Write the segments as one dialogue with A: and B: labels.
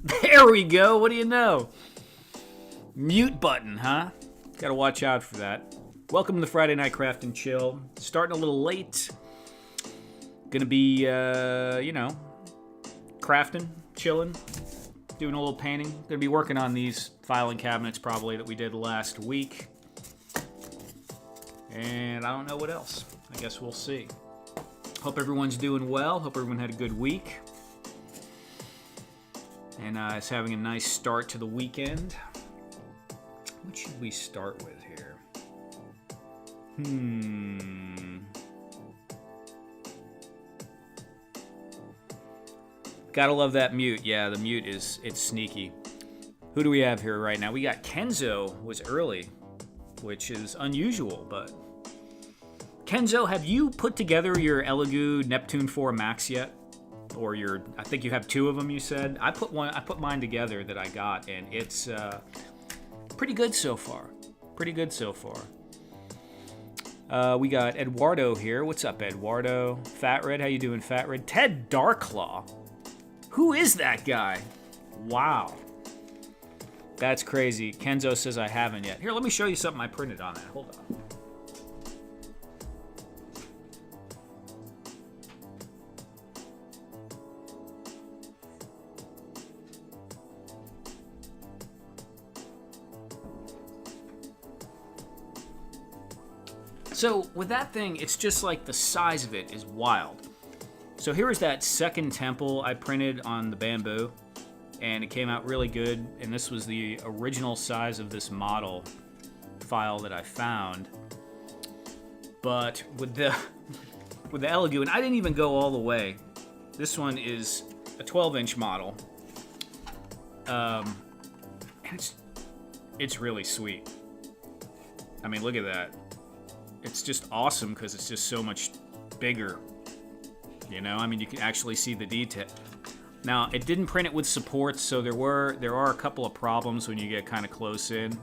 A: There we go. What do you know? Mute button, huh? Gotta watch out for that. Welcome to the Friday Night Craft and Chill. Starting a little late. Gonna be, crafting, chilling, doing a little painting. Gonna be working on these filing cabinets probably that we did last week. And I don't know what else. I guess we'll see. Hope everyone's doing well. Hope everyone had a good week. And is having a nice start to the weekend. What should we start with here? Gotta love that mute. Yeah, the mute it's sneaky. Who do we have here right now? We got Kenzo was early, which is unusual, but Kenzo, have you put together your Elegoo Neptune 4 Max yet? Or I think you have two of them, you said. I put mine together that I got, and it's pretty good so far. Pretty good so far. We got Eduardo here. What's up, Eduardo? Fat Red, how you doing, Fat Red? Ted Darklaw. Who is that guy? Wow. That's crazy. Kenzo says I haven't yet. Here, let me show you something I printed on that. Hold on. So with that thing, it's just like the size of it is wild. So here is that second temple I printed on the bamboo, and it came out really good. And this was the original size of this model file that I found. But with the Elegoo, and I didn't even go all the way. This one is a 12-inch model, and it's really sweet. I mean, look at that. It's just awesome because it's just so much bigger. You know, I mean, you can actually see the detail. Now, it didn't print it with supports, so there are a couple of problems when you get kind of close in.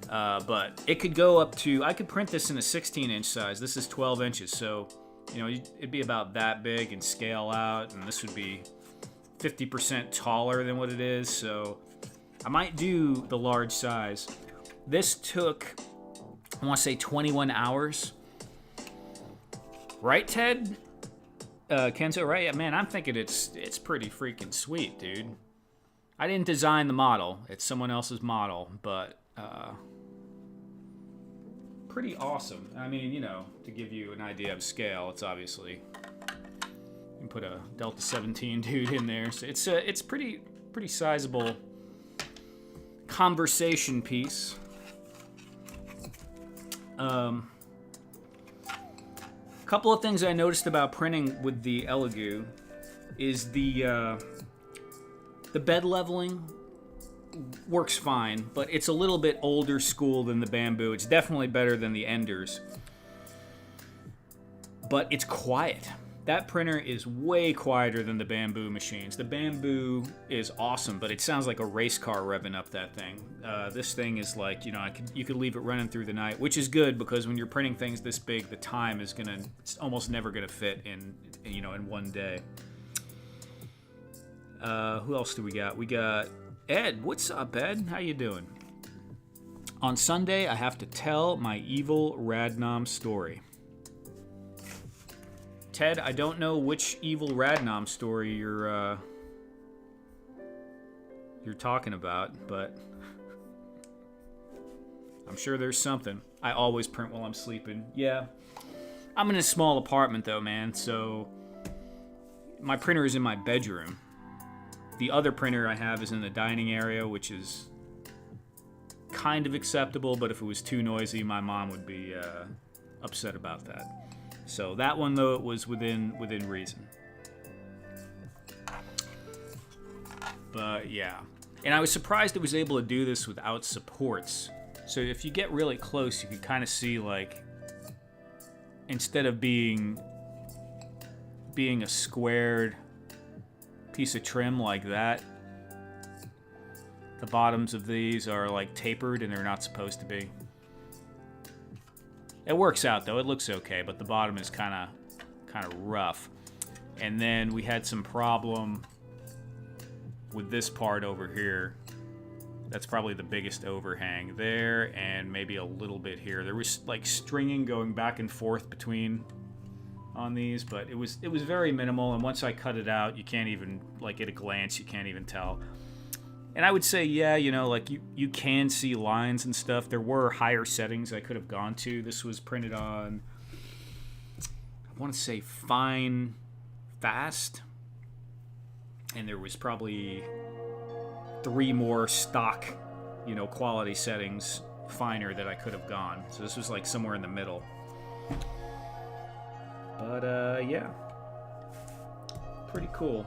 A: But it could go up to, I could print this in a 16-inch size. This is 12 inches, so, you know, it'd be about that big and scale out, and this would be 50% taller than what it is, so I might do the large size. This took, I want to say 21 hours. Right, Ted? Kenzo, right? Yeah, man, I'm thinking it's pretty freaking sweet, dude. I didn't design the model. It's someone else's model, but pretty awesome. I mean, you know, to give you an idea of scale, it's obviously, you can put a Delta 17 dude in there. So it's pretty sizable conversation piece. Couple of things I noticed about printing with the Elegoo is the bed leveling works fine, but it's a little bit older school than the bamboo. It's definitely better than the Enders, but it's quiet. That printer is way quieter than the bamboo machines. The bamboo is awesome, but it sounds like a race car revving up that thing. This thing is like, you know, you could leave it running through the night, which is good because when you're printing things this big, the time is it's almost never gonna fit in one day. Who else do we got? We got Ed. What's up, Ed? How you doing? On Sunday, I have to tell my evil Radnom story. Ted, I don't know which evil Radnom story you're talking about, but I'm sure there's something. I always print while I'm sleeping. Yeah. I'm in a small apartment though, man, so my printer is in my bedroom. The other printer I have is in the dining area, which is kind of acceptable, but if it was too noisy, my mom would be upset about that. So that one, though, it was within reason. But yeah. And I was surprised it was able to do this without supports. So if you get really close, you can kind of see, like, instead of being a squared piece of trim like that, the bottoms of these are like tapered and they're not supposed to be. It works out though, it looks okay, but the bottom is kind of rough. And then we had some problem with this part over here. That's probably the biggest overhang there, and maybe a little bit here. There was like stringing going back and forth between on these, but it was very minimal, and once I cut it out, you can't even, like at a glance, you can't even tell. And I would say, yeah, you know, like you can see lines and stuff. There were higher settings I could have gone to. This was printed on, I want to say fine, fast, and there was probably 3 more stock, you know, quality settings finer that I could have gone. So this was like somewhere in the middle. But yeah, pretty cool.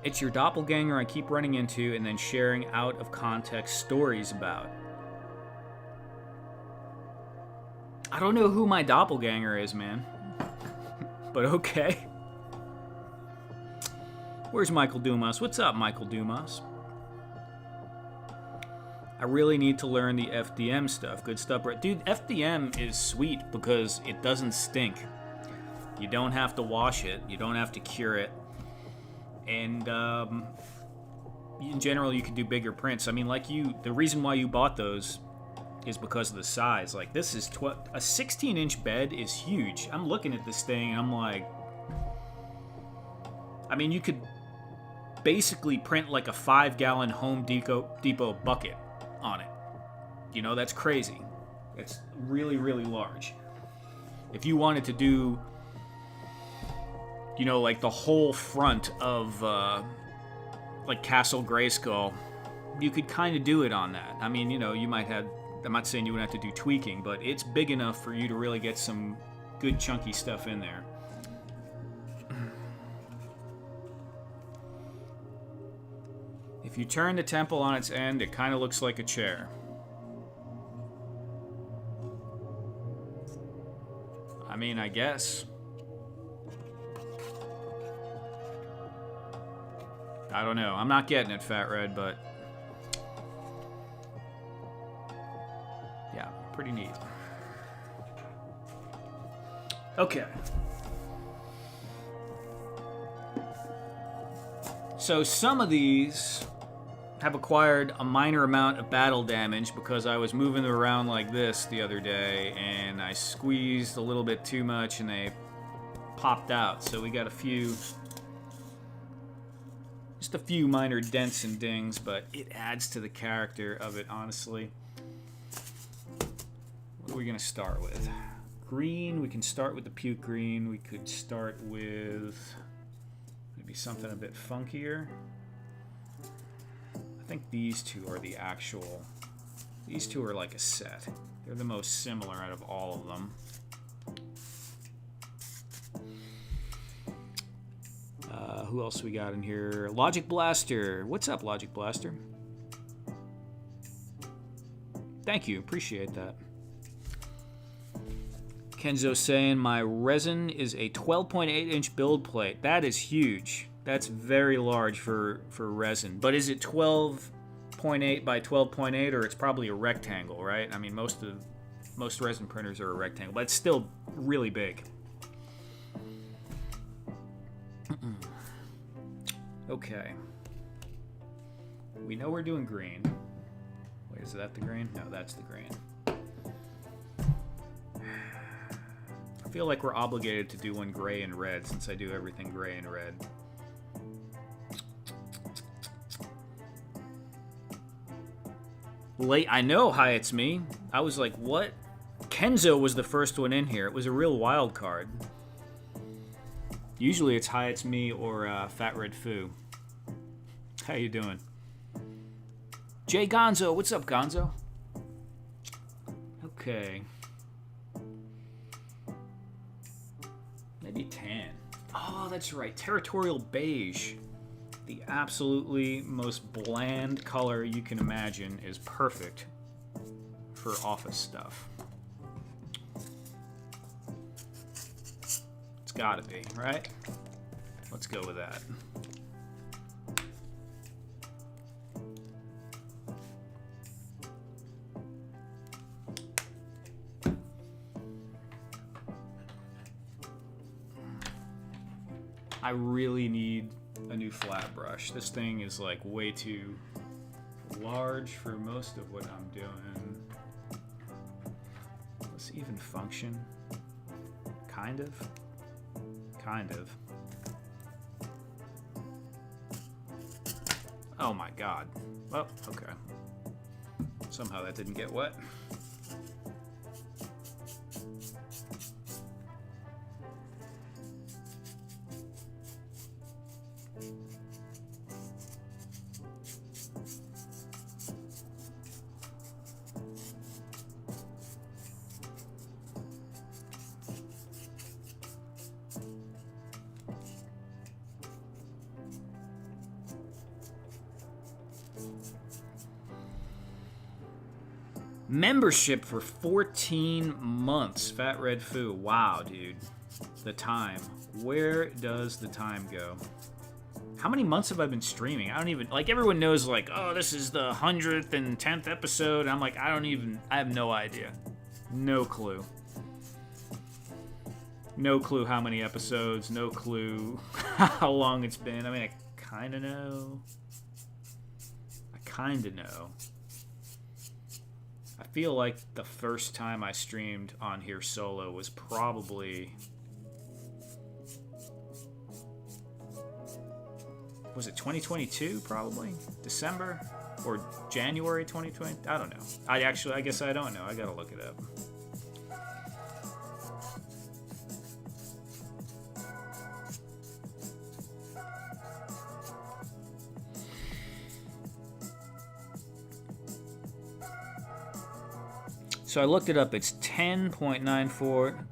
A: It's your doppelganger I keep running into and then sharing out of context stories about. I don't know who my doppelganger is, man. But okay. Where's Michael Dumas? What's up, Michael Dumas? I really need to learn the FDM stuff. Good stuff, Brett. Dude, FDM is sweet because it doesn't stink. You don't have to wash it. You don't have to cure it. And in general, you can do bigger prints. I mean, like the reason why you bought those is because of the size. Like, this is a 16-inch bed is huge. I'm looking at this thing and I'm like, I mean, you could basically print like a 5-gallon Home Depot bucket on it. You know, that's crazy. It's really, really large. If you wanted to do, you know, like the whole front of like Castle Grayskull, you could kind of do it on that. I mean, you know, you might have, I'm not saying you would have to do tweaking, but it's big enough for you to really get some good chunky stuff in there. If you turn the temple on its end, it kind of looks like a chair. I mean, I guess. I don't know. I'm not getting it, Fat Red, but yeah, pretty neat. Okay. So some of these have acquired a minor amount of battle damage because I was moving them around like this the other day and I squeezed a little bit too much and they popped out. So we got just a few minor dents and dings, but it adds to the character of it, honestly. What are we going to start with? Green, we can start with the puke green. We could start with maybe something a bit funkier. I think these two are the actual, these two are like a set. They're the most similar out of all of them. Who else we got in here? Logic Blaster. What's up, Logic Blaster? Thank you. Appreciate that. Kenzo saying my resin is a 12.8-inch build plate. That is huge. That's very large for resin. But is it 12.8 by 12.8, or it's probably a rectangle, right? I mean, most resin printers are a rectangle, but it's still really big. Okay. We know we're doing green. Wait, is that the green? No, that's the green. I feel like we're obligated to do one gray and red since I do everything gray and red. Late, I know, hi, it's me. I was like, what? Kenzo was the first one in here. It was a real wild card. Usually it's hi, it's me or Fat Red Foo. How you doing? Jay Gonzo, what's up, Gonzo? Okay. Maybe tan. Oh, that's right. Territorial beige. The absolutely most bland color you can imagine is perfect for office stuff. It's gotta be, right? Let's go with that. I really need a new flat brush. This thing is like way too large for most of what I'm doing. Does it even function? Kind of. Kind of. Oh my god. Well, okay. Somehow that didn't get wet. Membership for 14 months. Fat Red Foo. Wow, dude. The time. Where does the time go? How many months have I been streaming? I don't even... Like, everyone knows, like, oh, this is the 100th and 10th episode. And I'm like, I have no idea. No clue. No clue how many episodes. No clue how long it's been. I mean, I kind of know. I feel like the first time I streamed on here solo was probably... Was it 2022, probably? December? Or January 2020? I don't know. I guess I don't know. I gotta look it up. So I looked it up. It's 10.94.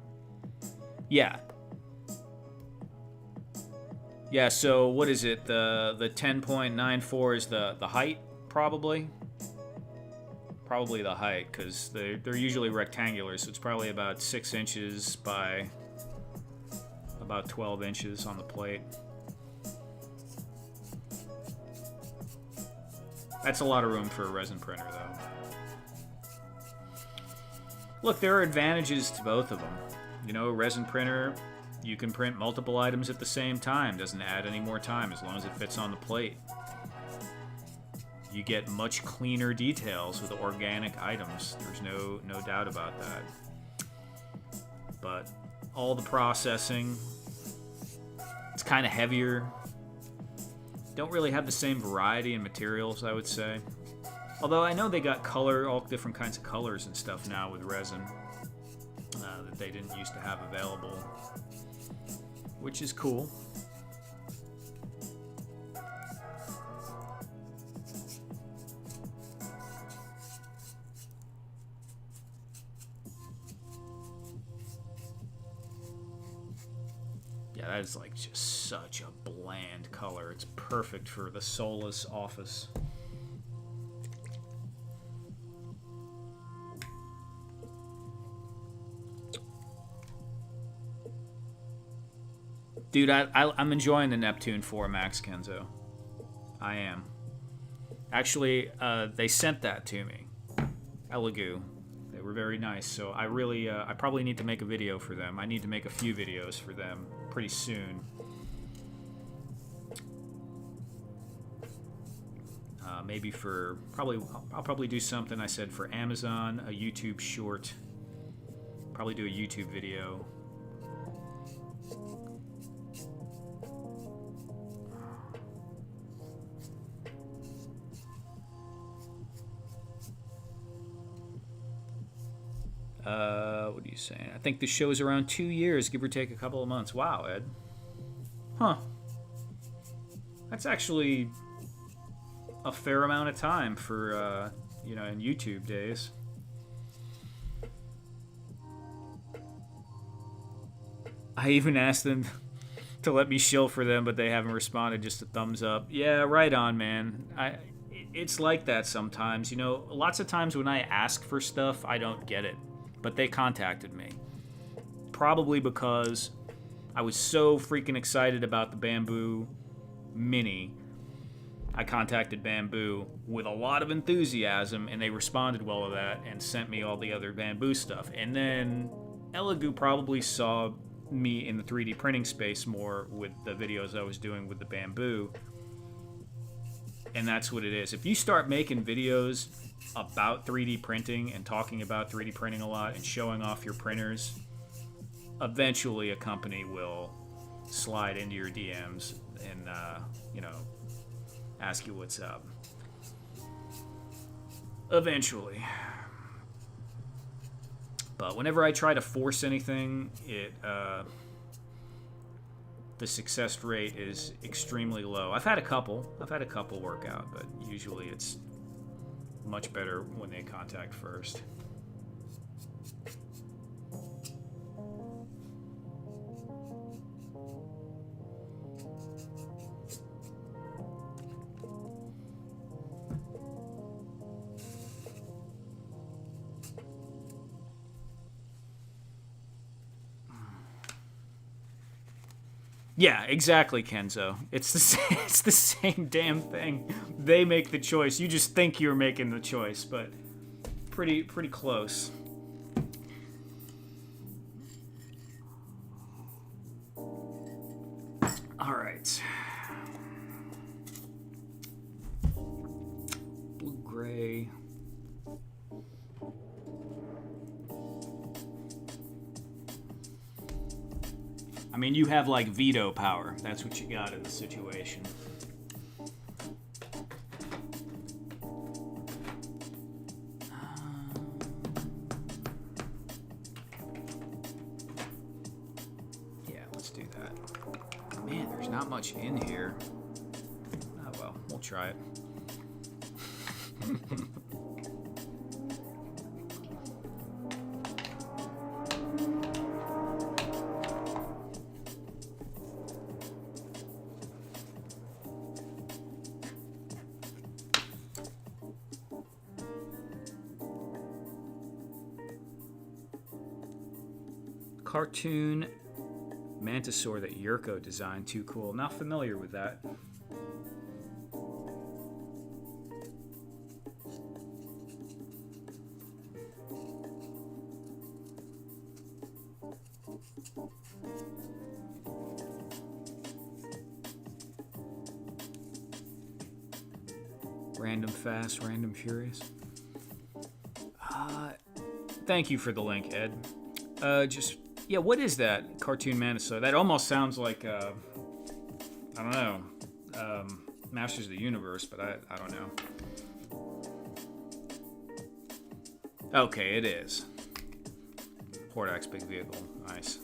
A: Yeah. Yeah, so what is it? The 10.94 is the height, probably? Probably the height, because they're usually rectangular, so it's probably about 6 inches by about 12 inches on the plate. That's a lot of room for a resin printer, though. Look, there are advantages to both of them. You know, a resin printer, you can print multiple items at the same time. Doesn't add any more time as long as it fits on the plate. You get much cleaner details with organic items. There's no doubt about that. But all the processing, it's kind of heavier. Don't really have the same variety in materials, I would say. Although I know they got all different kinds of colors and stuff now with resin that they didn't used to have available, which is cool. Yeah, that is like just such a bland color. It's perfect for the soulless office. Dude, I'm enjoying the Neptune 4 Max Kenzo. I am. Actually, they sent that to me. Elegoo. They were very nice, so I really, I probably need to make a video for them. I need to make a few videos for them pretty soon. Maybe for, I'll probably do something I said for Amazon, a YouTube short. Probably do a YouTube video. What are you saying? I think the show is around 2 years, give or take a couple of months. Wow, Ed. Huh. That's actually a fair amount of time for, in YouTube days. I even asked them to let me shill for them, but they haven't responded, just a thumbs up. Yeah, right on, man. It's like that sometimes. You know, lots of times when I ask for stuff, I don't get it. But they contacted me. Probably because I was so freaking excited about the Bamboo Mini. I contacted Bamboo with a lot of enthusiasm, and they responded well to that and sent me all the other Bamboo stuff. And then Elegoo probably saw me in the 3D printing space more with the videos I was doing with the bamboo. And that's what it is. If you start making videos about 3D printing and talking about 3D printing a lot and showing off your printers, eventually a company will slide into your DMs and, you know, ask you what's up. Eventually. But whenever I try to force anything, the success rate is extremely low. I've had a couple work out, but usually it's much better when they contact first. Yeah, exactly, Kenzo. It's the same damn thing. They make the choice. You just think you're making the choice, but pretty close. All right. Blue gray. I mean, you have like veto power. That's what you got in the situation. Yeah, let's do that. Man, there's not much in here. Oh well, we'll try it. Cartoon Mantisaur that Yurko designed. Too cool. Not familiar with that. Random fast, random furious. Thank you for the link, Ed. Yeah, what is that? Cartoon Mantisaur. That almost sounds like, I don't know, Masters of the Universe, but I don't know. Okay, it is. Hordak's big vehicle. Nice.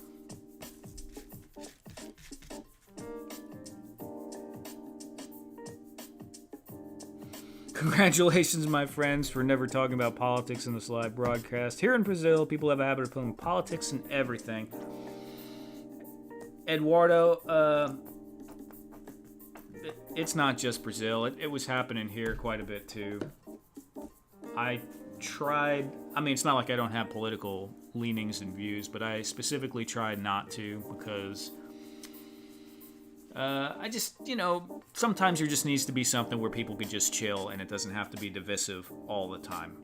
A: Congratulations, my friends, for never talking about politics in this live broadcast. Here in Brazil, people have a habit of putting politics in everything. Eduardo, it's not just Brazil. It was happening here quite a bit, too. I tried... I mean, it's not like I don't have political leanings and views, but I specifically tried not to because... I just, you know, sometimes there just needs to be something where people could just chill and it doesn't have to be divisive all the time.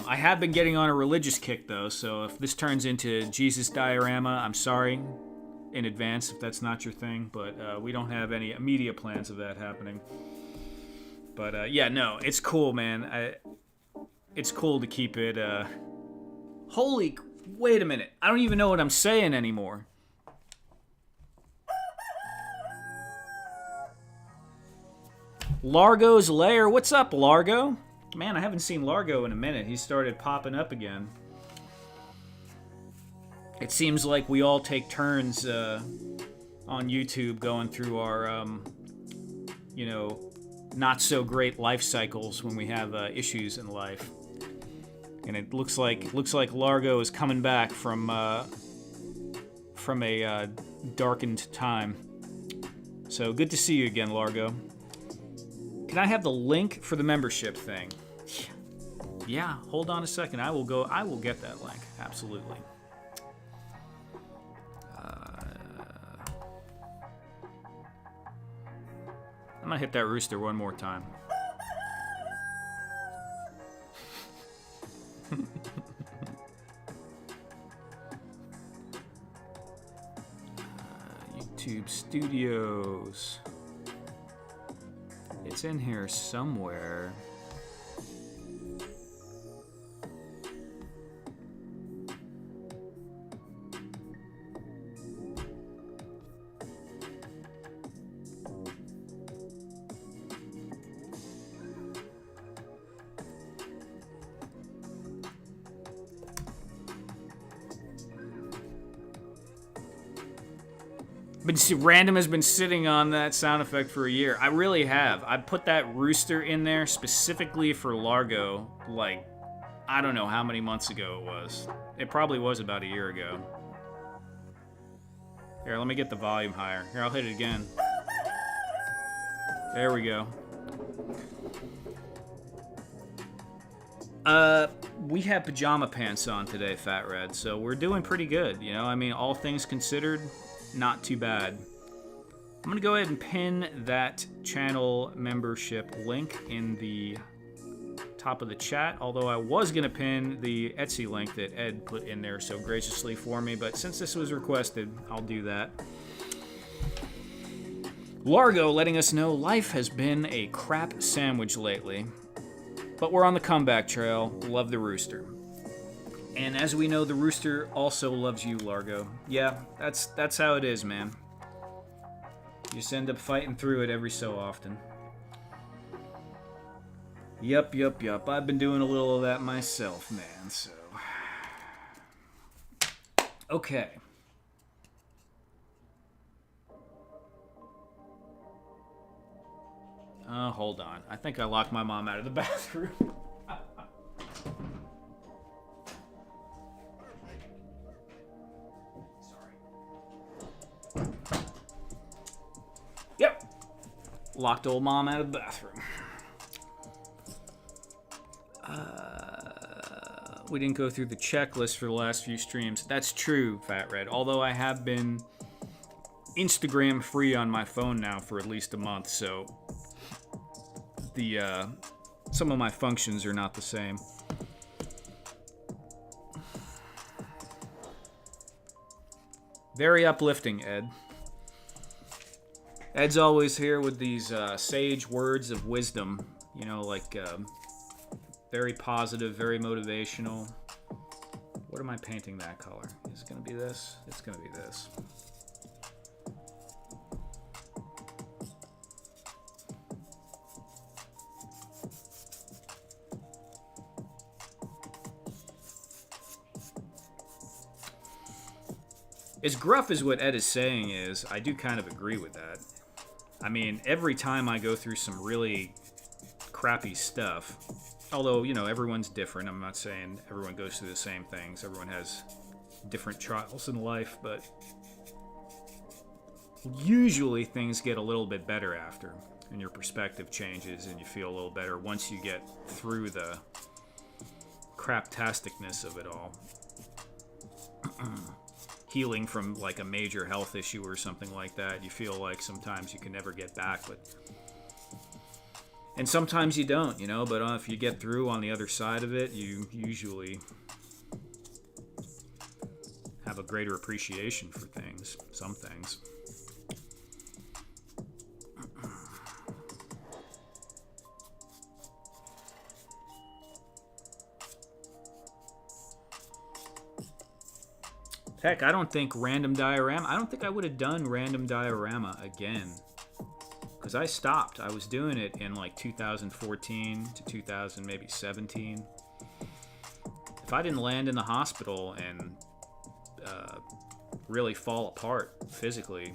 A: I have been getting on a religious kick, though, so if this turns into Jesus diorama, I'm sorry in advance if that's not your thing, but we don't have any immediate plans of that happening. But, yeah, no, it's cool, man. It's cool to keep it, Holy... Wait a minute. I don't even know what I'm saying anymore. Largo's Lair. What's up, Largo? Man, I haven't seen Largo in a minute. He started popping up again. It seems like we all take turns on YouTube going through our, you know, not so great life cycles when we have issues in life. And it looks like Largo is coming back from a darkened time. So good to see you again, Largo. Can I have the link for the membership thing? Yeah, hold on a second. I will get that link. Absolutely. I'm gonna hit that rooster one more time. YouTube Studios. It's in here somewhere. Random has been sitting on that sound effect for a year. I really have. I put that rooster in there specifically for Largo, like, I don't know how many months ago it was. It probably was about a year ago. Here, let me get the volume higher. Here, I'll hit it again. There we go. We have pajama pants on today, Fat Red, so we're doing pretty good, you know? I mean, all things considered, not too bad. I'm gonna go ahead and pin that channel membership link in the top of the chat, although I was gonna pin the Etsy link that Ed put in there so graciously for me, but since this was requested, I'll do that. Largo letting us know life has been a crap sandwich lately, but we're on the comeback trail. Love the rooster. And as we know, the rooster also loves you, Largo. Yeah, that's how it is, man. You just end up fighting through it every so often. Yup. I've been doing a little of that myself, man, so... Okay. Hold on. I think I locked my mom out of the bathroom. Yep. Locked old mom out of the bathroom. We didn't go through the checklist for the last few streams. That's true, Fat Red. Although I have been Instagram free on my phone now for at least a month, so the some of my functions are not the same. Very uplifting, Ed. Ed's always here with these sage words of wisdom, you know, like very positive, very motivational. What am I painting that color? Is it going to be this? It's going to be this. As gruff as what Ed is saying is, I do kind of agree with that. I mean, every time I go through some really crappy stuff, although, you know, everyone's different. I'm not saying everyone goes through the same things. Everyone has different trials in life, but usually things get a little bit better after, and your perspective changes, and you feel a little better once you get through the craptasticness of it all. Healing from like a major health issue or something like that, you feel like sometimes you can never get back, and sometimes you don't, you know, but if you get through on the other side of it, you usually have a greater appreciation for things, some things. Heck, I don't think random diorama, I don't think I would have done random diorama again. Because I stopped. I was doing it in like 2014 to 2000, maybe 17. If I didn't land in the hospital and really fall apart physically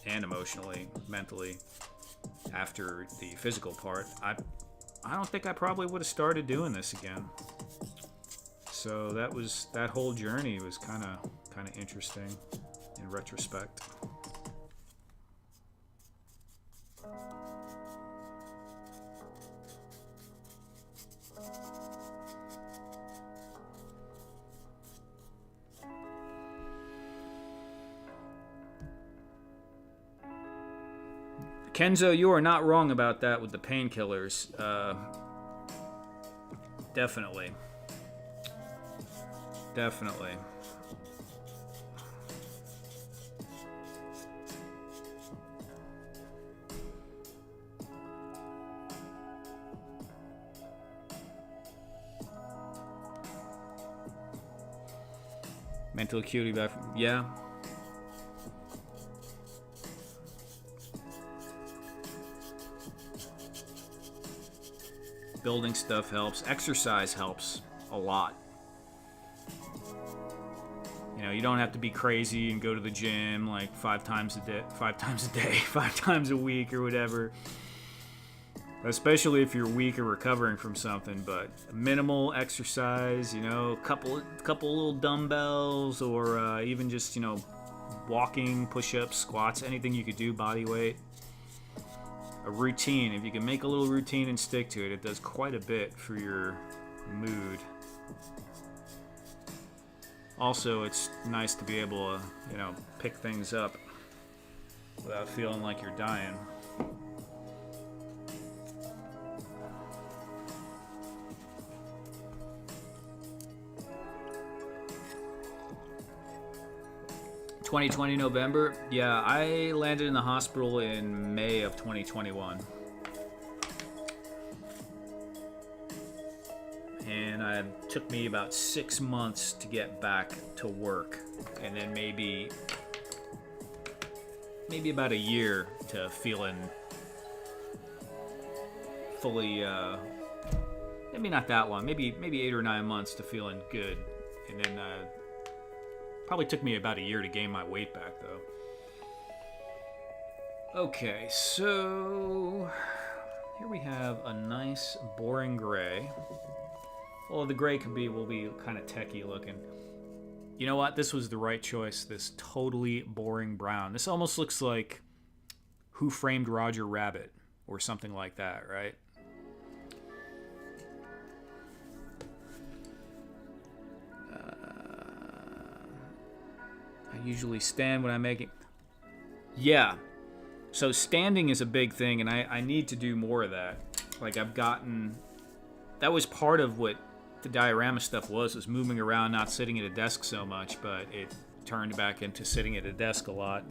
A: and emotionally, mentally, after the physical part, I don't think I probably would have started doing this again. So that whole journey was kind of interesting in retrospect. Kenzo, you are not wrong about that with the painkillers. Definitely. Mental acuity, yeah. Building stuff helps. Exercise helps a lot. You know, you don't have to be crazy and go to the gym like 5 times a day, 5 times a week or whatever. Especially if you're weak or recovering from something, but minimal exercise, you know, a couple little dumbbells, or even just, you know, walking, push-ups, squats, anything you could do, body weight. A routine, if you can make a little routine and stick to it, it does quite a bit for your mood. Also, it's nice to be able to, you know, pick things up without feeling like you're dying. ...2020 November. Yeah, I landed in the hospital in May of 2021. And it took me about 6 months to get back to work. And then maybe about a year to feeling fully... maybe not that long. Maybe 8 or 9 months to feeling good. And then... probably took me about a year to gain my weight back, though. Okay, so here we have a nice boring gray. Well, the gray will be kind of techie looking. You know what? This was the right choice. This totally boring brown. This almost looks like Who Framed Roger Rabbit or something like that, right? I usually stand when I'm making... Yeah. So standing is a big thing, and I need to do more of that. Like, I've gotten... That was part of what the diorama stuff was moving around, not sitting at a desk so much, but it turned back into sitting at a desk a lot.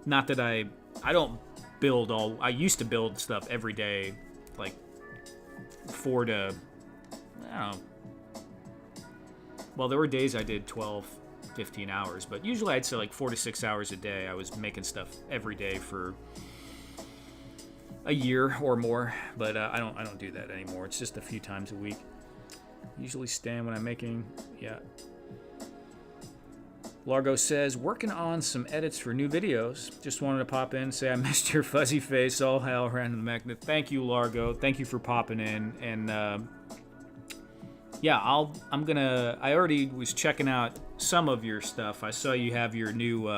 A: Not that I don't build all... I used to build stuff every day, like 4 to... I don't know. Well, there were days I did 12... 15 hours, but usually I'd say like 4 to 6 hours a day. I was making stuff every day for a year or more, but I don't do that anymore. It's just a few times a week. Usually stand when I'm making, yeah. Largo says, working on some edits for new videos. Just wanted to pop in and say I missed your fuzzy face. All hell random magnet. Thank you, Largo. Thank you for popping in. And yeah, I already was checking out some of your stuff. I saw you have your new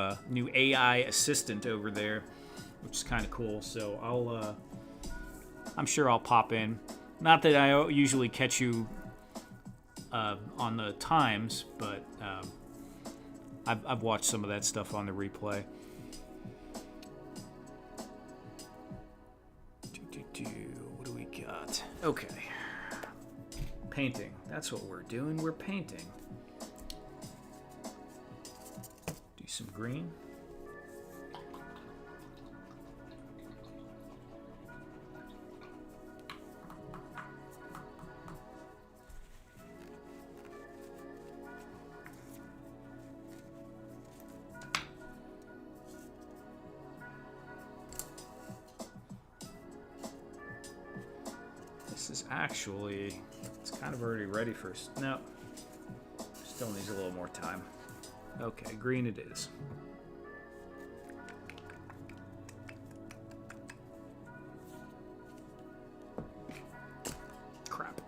A: AI assistant over there, which is kind of cool. So I'm sure I'll pop in. Not that I usually catch you on the times, but I've watched some of that stuff on the replay. What do we got? Okay. Painting. That's what we're doing. We're painting. Do some green. This is actually... It's kind of already ready for... No. Still needs a little more time. Okay, green it is. Crap.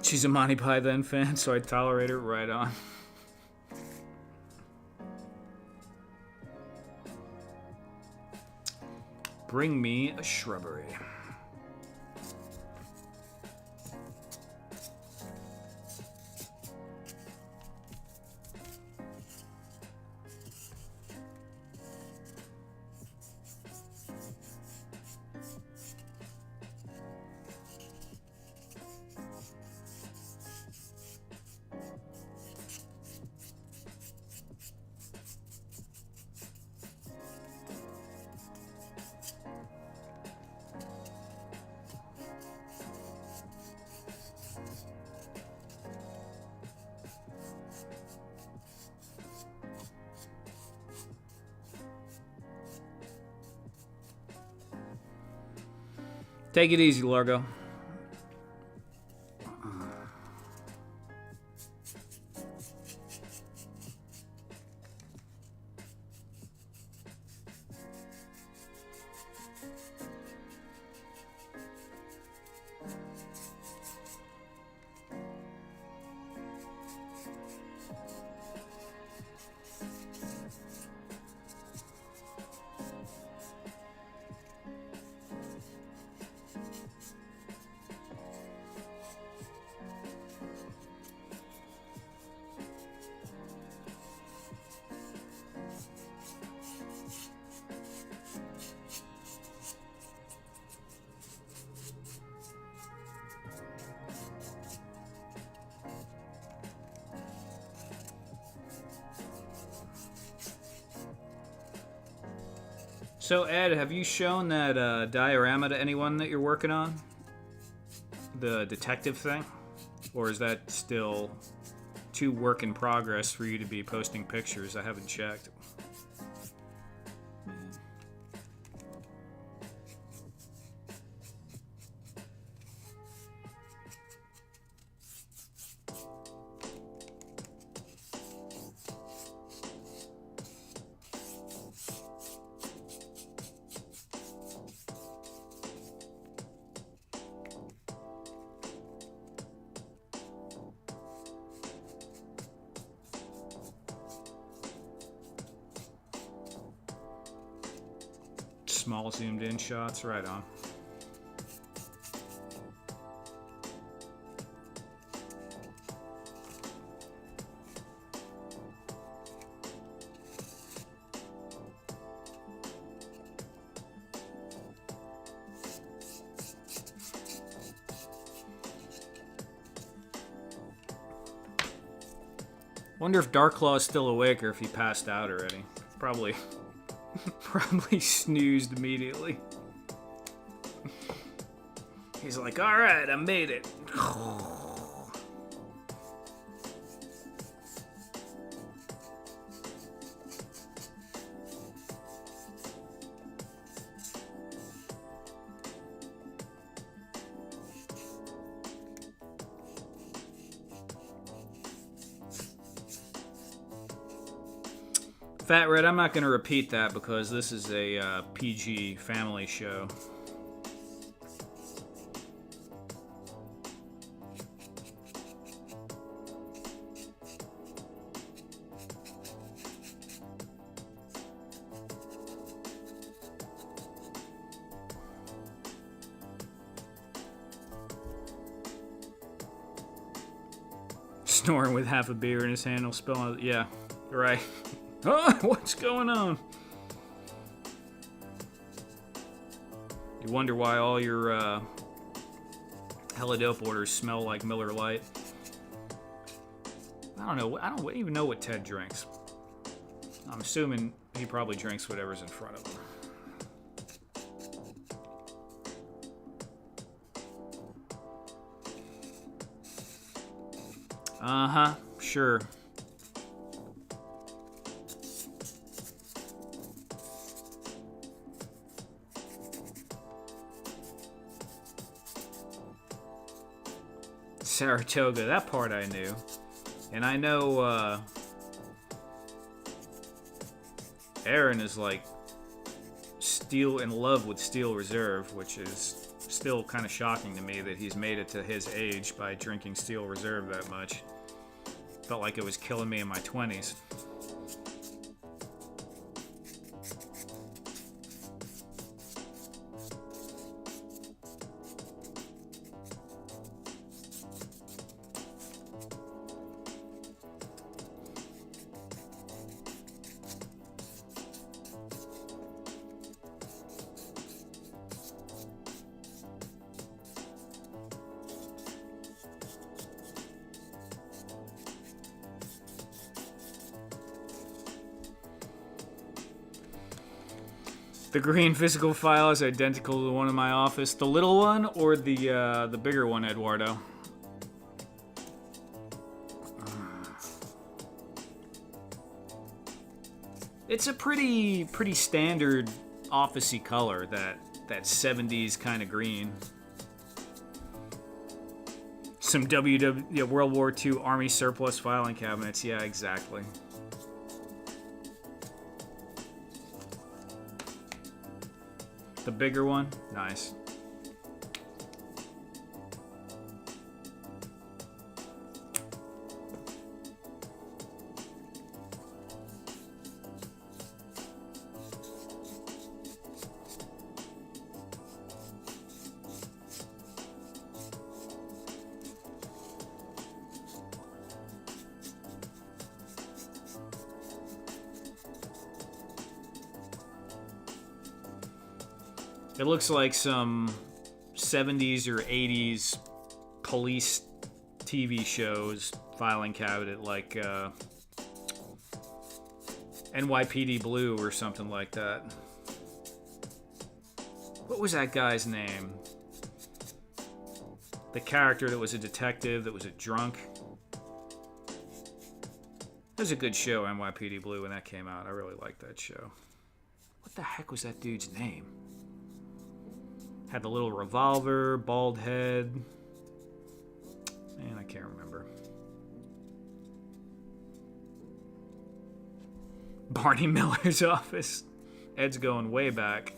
A: She's a Monty Python fan, so I tolerate her right on. Bring me a shrubbery. Take it easy, Largo. So, Ed, have you shown that diorama to anyone that you're working on? The detective thing? Or is that still too work in progress for you to be posting pictures? I haven't checked. Small zoomed in shots, right on. Wonder if Darklaw is still awake or if he passed out already. Probably snoozed immediately. He's like, alright, I made it. Fat Red, I'm not going to repeat that because this is a PG family show. Snoring with half a beer in his hand will spill out. Yeah, right. Oh, what's going on? You wonder why all your Helladope orders smell like Miller Lite. I don't know. I don't even know what Ted drinks. I'm assuming he probably drinks whatever's in front of him. Uh-huh, sure. Saratoga, that part I knew. And I know Aaron is like in love with Steel Reserve, which is still kind of shocking to me that he's made it to his age by drinking Steel Reserve that much. Felt like it was killing me in my 20s. The green physical file is identical to the one in my office. The little one or the bigger one, Eduardo? It's a pretty standard officey color, that 70s kind of green. Some yeah, World War II Army surplus filing cabinets. Yeah, exactly. The bigger one? Nice. It looks like some 70s or 80s police TV shows filing cabinet, like NYPD Blue or something like that. What was that guy's name? The character that was a detective, that was a drunk. It was a good show, NYPD Blue, when that came out. I really liked that show. What the heck was that dude's name? Had the little revolver, bald head. Man, I can't remember. Barney Miller's office. Ed's going way back.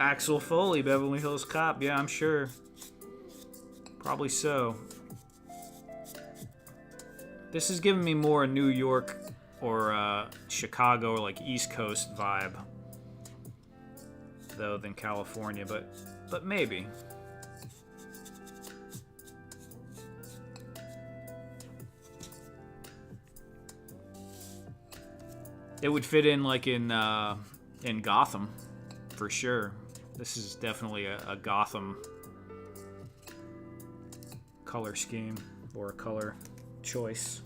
A: Axel Foley, Beverly Hills Cop. Yeah, I'm sure. Probably so. This is giving me more a New York or Chicago or like East Coast vibe, though, than California, but maybe. It would fit in like in Gotham, for sure. This is definitely a Gotham color scheme or a color choice.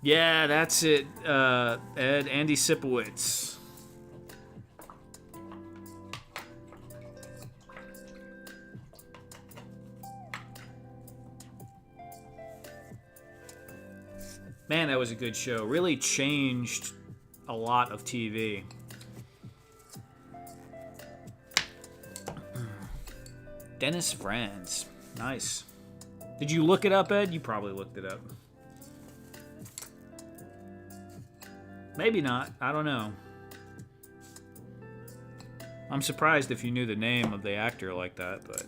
A: Yeah, that's it, Ed. Andy Sipowicz. Man, that was a good show. Really changed a lot of TV. Dennis Franz. Nice. Did you look it up, Ed? You probably looked it up. Maybe not. I don't know. I'm surprised if you knew the name of the actor like that, but...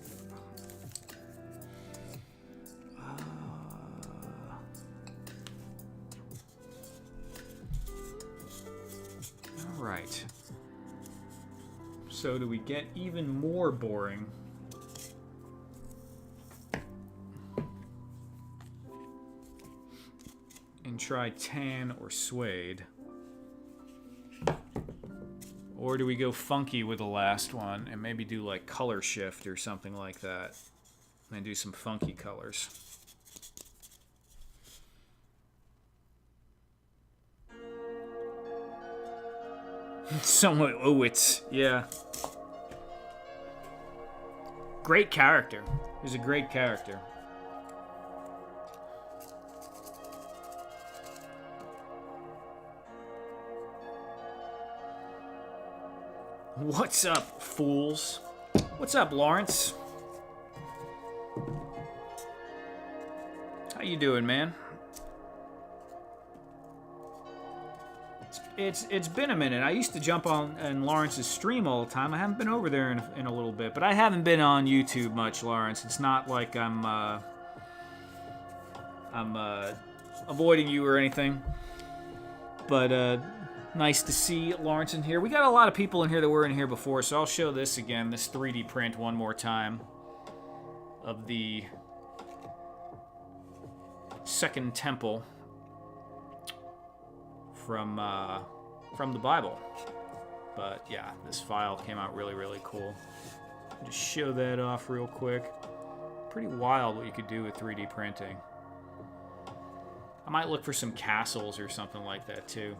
A: Alright. So do we get even more boring? And try tan or suede? Or do we go funky with the last one and maybe do like color shift or something like that? And do some funky colors. Somewhat Owitz, yeah. Great character. He's a great character. What's up, fools? What's up, Lawrence? How you doing, man? It's been a minute. I used to jump on Lawrence's stream all the time. I haven't been over there in a little bit, but I haven't been on YouTube much, Lawrence. It's not like I'm avoiding you or anything. But nice to see Lawrence in here. We got a lot of people in here that were in here before, so I'll show this again, this 3D print one more time of the Second Temple from the Bible. But yeah, this file came out really, really cool. Just show that off real quick. pretty wild what you could do with 3D printing. I might look for some castles or something like that too.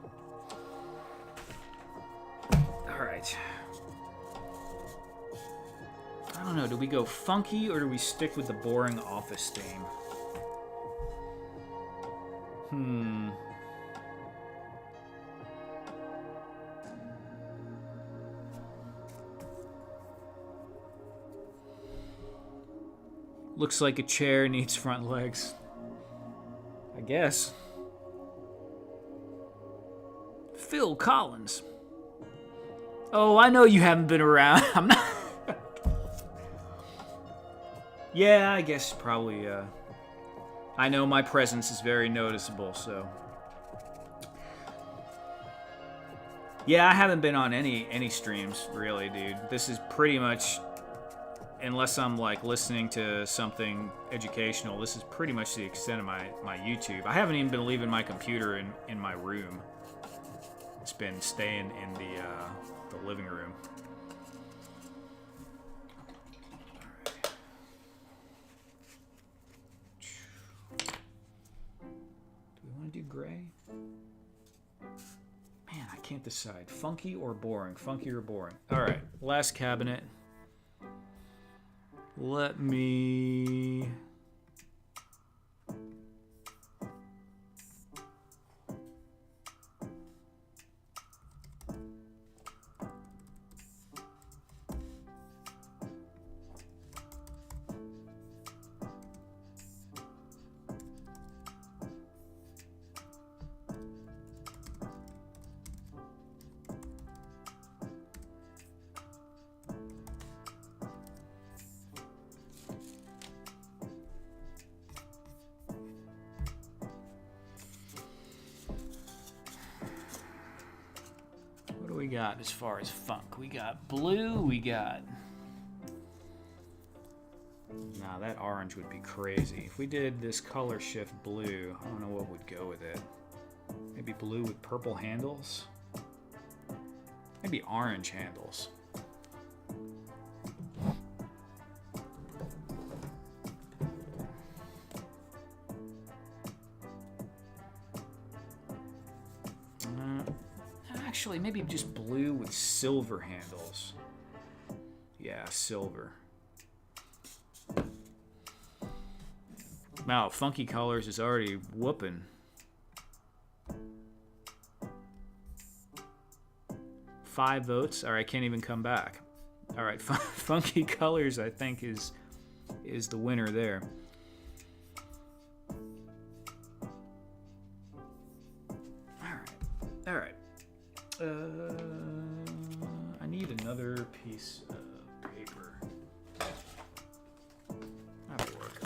A: Alright. I don't know, do we go funky or do we stick with the boring office theme? Looks like a chair needs front legs. I guess. Phil Collins. Oh, I know you haven't been around. I'm not... Yeah, I guess probably, I know my presence is very noticeable, so... Yeah, I haven't been on any streams, really, dude. This is pretty much... Unless I'm, like, listening to something educational, this is pretty much the extent of my YouTube. I haven't even been leaving my computer in my room. It's been staying in the living room. Do we want to do gray? Man, I can't decide. Funky or boring? Funky or boring? Alright, last cabinet. Let me... we got as far as funk? We got blue, we got... Nah, that orange would be crazy. If we did this color shift blue, I don't know what would go with it. Maybe blue with purple handles? Maybe orange handles. Actually, maybe just blue with silver handles. Yeah, silver. Wow, Funky Colors is already whooping. 5 votes. All right, can't even come back. All right, Funky Colors, I think, is the winner there. All right. I need another piece of paper. That'll work.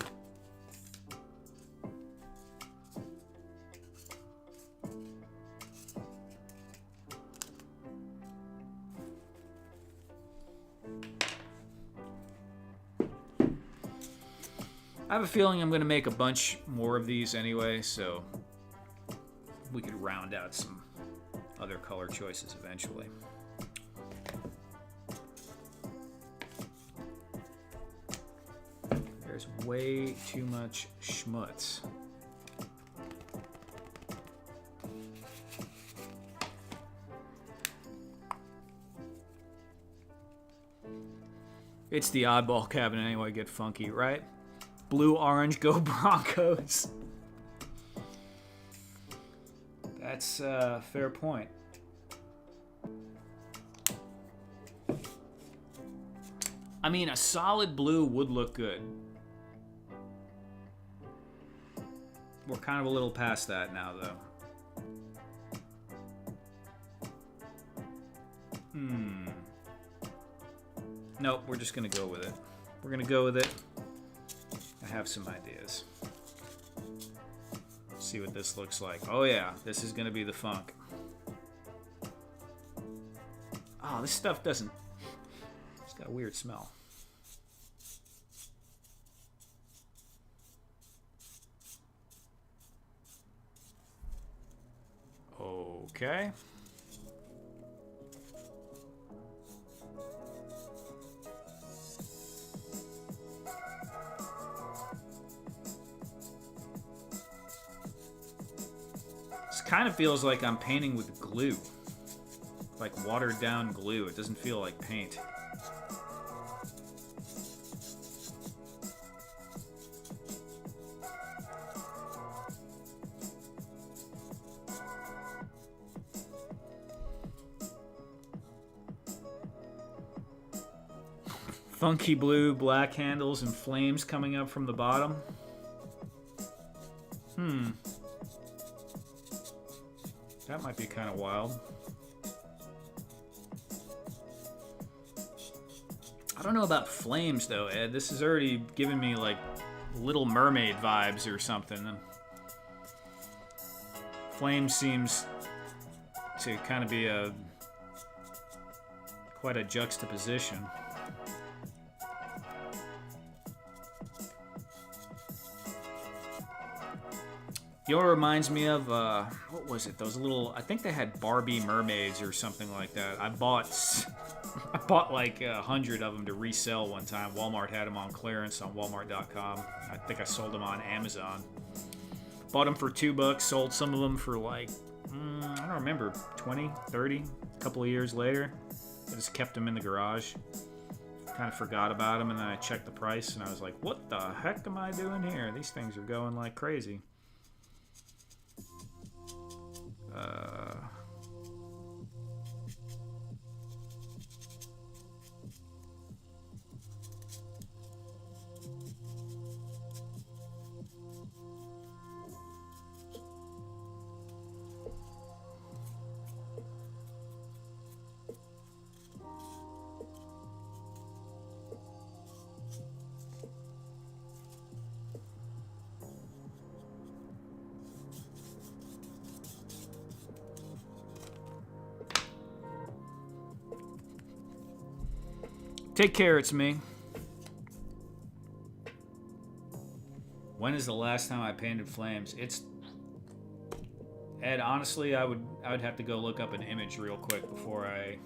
A: I have a feeling I'm going to make a bunch more of these anyway, so we could round out some other color choices eventually. There's way too much schmutz. It's the oddball cabinet anyway, get funky, right? Blue, orange, go Broncos. That's a fair point. I mean, a solid blue would look good. We're kind of a little past that now, though. Nope, we're just going to go with it. We're going to go with it. I have some ideas. See what this looks like. Oh yeah, this is gonna be the funk. Oh, this stuff doesn't... It's got a weird smell. Okay. kind of feels like I'm painting with glue. Like watered down glue. It doesn't feel like paint. Funky blue, black handles, and flames coming up from the bottom. That might be kind of wild. I don't know about flames though, Ed. This is already giving me like Little Mermaid vibes or something. Flame seems to kind of be quite a juxtaposition. You know what it reminds me of? What was it? Those little, I think they had Barbie mermaids or something like that. I bought like 100 of them to resell one time. Walmart had them on clearance on Walmart.com. I think I sold them on Amazon. Bought them for $2, sold some of them for like, I don't remember, 20, 30, a couple of years later. I just kept them in the garage. Kind of forgot about them, and then I checked the price, and I was like, what the heck am I doing here? These things are going like crazy. Take care, it's me. When is the last time I painted flames? It's Ed, honestly, I would have to go look up an image real quick before I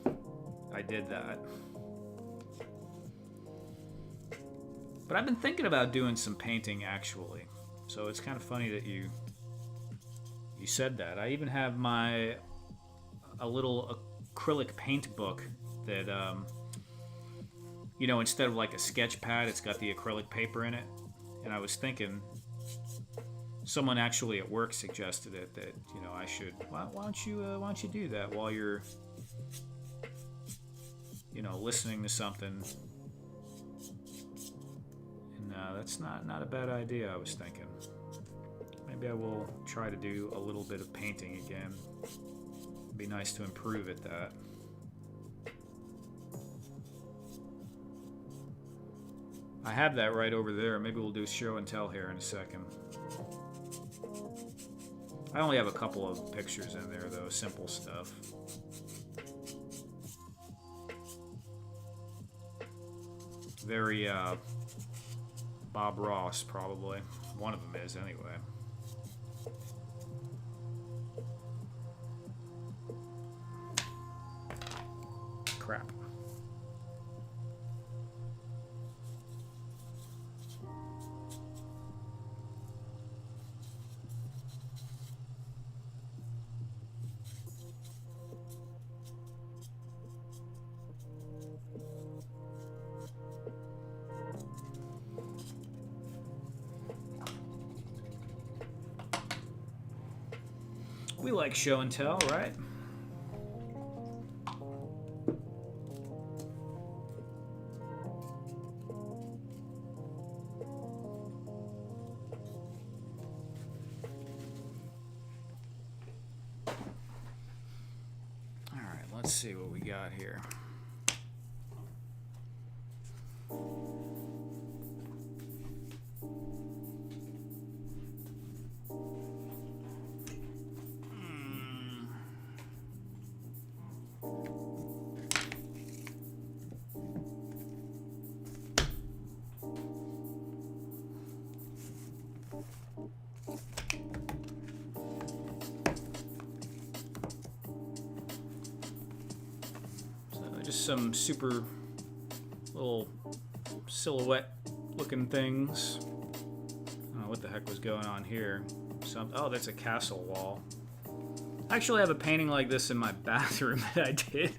A: did that. But I've been thinking about doing some painting actually. So it's kind of funny that you said that. I even have a little acrylic paint book that you know, instead of like a sketch pad, it's got the acrylic paper in it. And I was thinking, someone actually at work suggested it, that, you know, I should, why don't you do that while you're, you know, listening to something. And that's not a bad idea, I was thinking. Maybe I will try to do a little bit of painting again. It'd be nice to improve at that. I have that right over there. Maybe we'll do show and tell here in a second. I only have a couple of pictures in there, though. Simple stuff. Very Bob Ross, probably. One of them is, anyway. Crap. We like show and tell, right? All right, let's see what we got here. Just some super little silhouette looking things. I don't know what the heck was going on here. Oh, that's a castle wall. I actually have a painting like this in my bathroom that I did.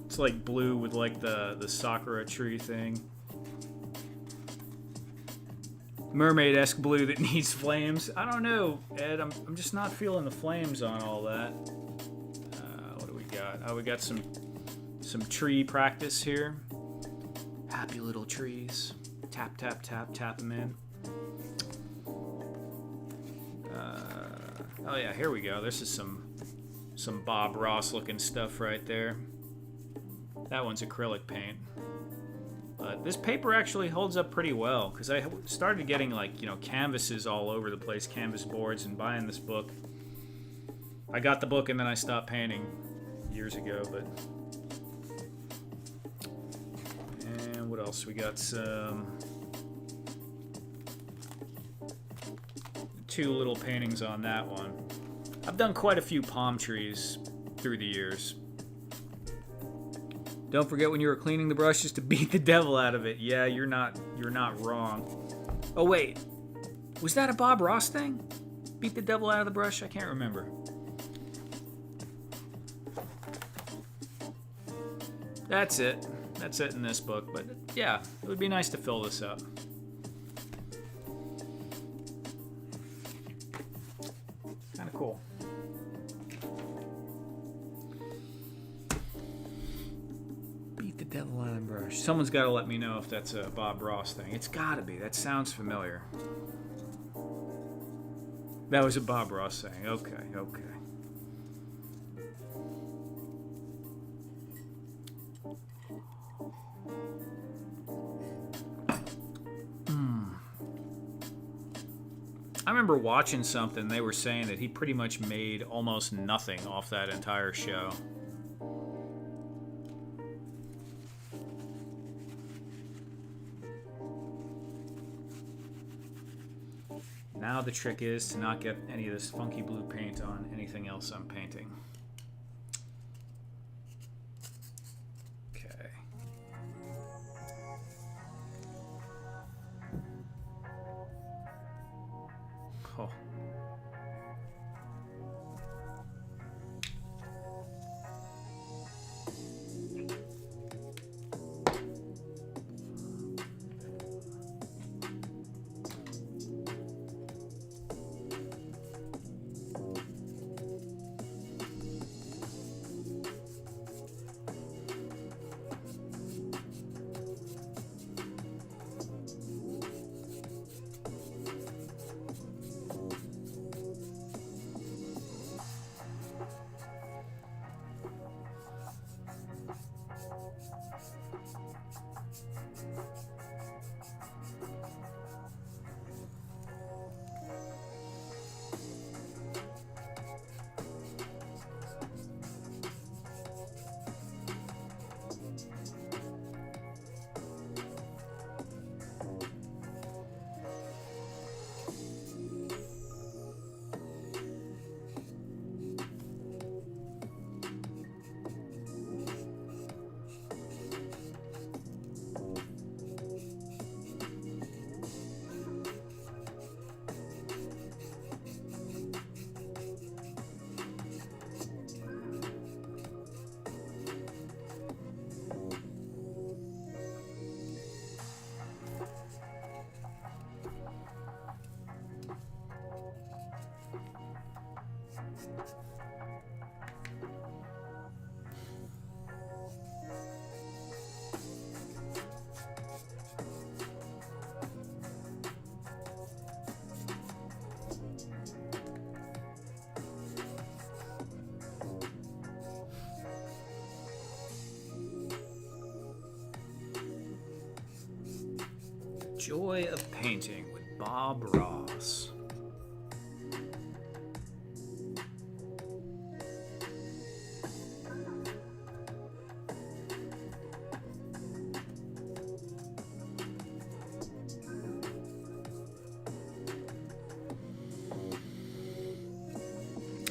A: It's like blue with like the sakura tree thing. Mermaid-esque blue that needs flames. I don't know, Ed. I'm just not feeling the flames on all that. What do we got? Oh, we got some tree practice here. Happy little trees. Tap, tap, tap, tap them in. Oh yeah, here we go. This is some Bob Ross looking stuff right there. That one's acrylic paint. But this paper actually holds up pretty well, because I started getting, like, you know, canvases all over the place, canvas boards, and buying this book. I got the book and then I stopped painting years ago, but... And what else? We got some... 2 little paintings on that one. I've done quite a few palm trees through the years. Don't forget when you were cleaning the brushes to beat the devil out of it. Yeah, you're not wrong. Oh wait, was that a Bob Ross thing? Beat the devil out of the brush? I can't remember. That's it. That's it in this book. But yeah, it would be nice to fill this up. Kind of cool. Devil out of the brush. Someone's got to let me know if that's a Bob Ross thing. It's got to be. That sounds familiar. That was a Bob Ross thing. Okay, okay. I remember watching something. They were saying that he pretty much made almost nothing off that entire show. Now the trick is to not get any of this funky blue paint on anything else I'm painting. Okay. Oh. Joy of Painting with Bob Ross.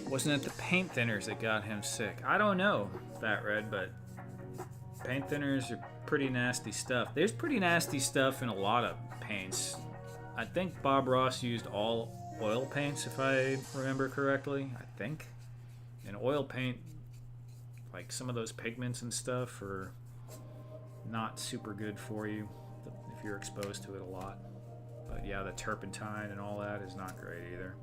A: Wasn't it the paint thinners that got him sick? I don't know, Fat Red, but paint thinners are pretty nasty stuff. There's pretty nasty stuff in a lot of paints. I think Bob Ross used all oil paints, if I remember correctly. I think. And oil paint, like some of those pigments and stuff, are not super good for you if you're exposed to it a lot. But yeah, the turpentine and all that is not great either.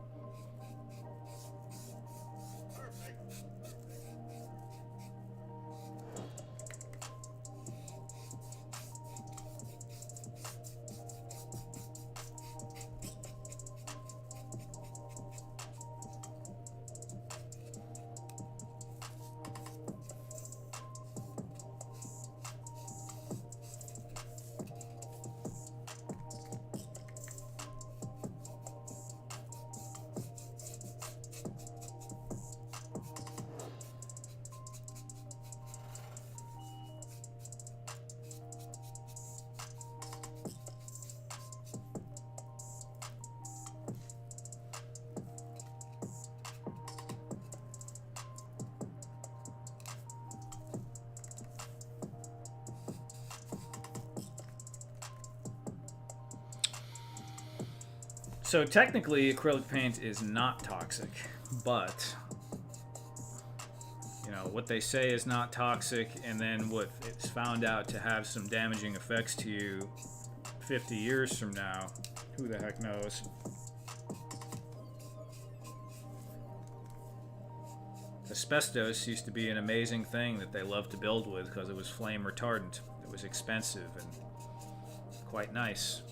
A: So technically, acrylic paint is not toxic, but you know what they say is not toxic, and then what it's found out to have some damaging effects to you 50 years from now. Who the heck knows? Asbestos used to be an amazing thing that they loved to build with because it was flame retardant. It was expensive and quite nice.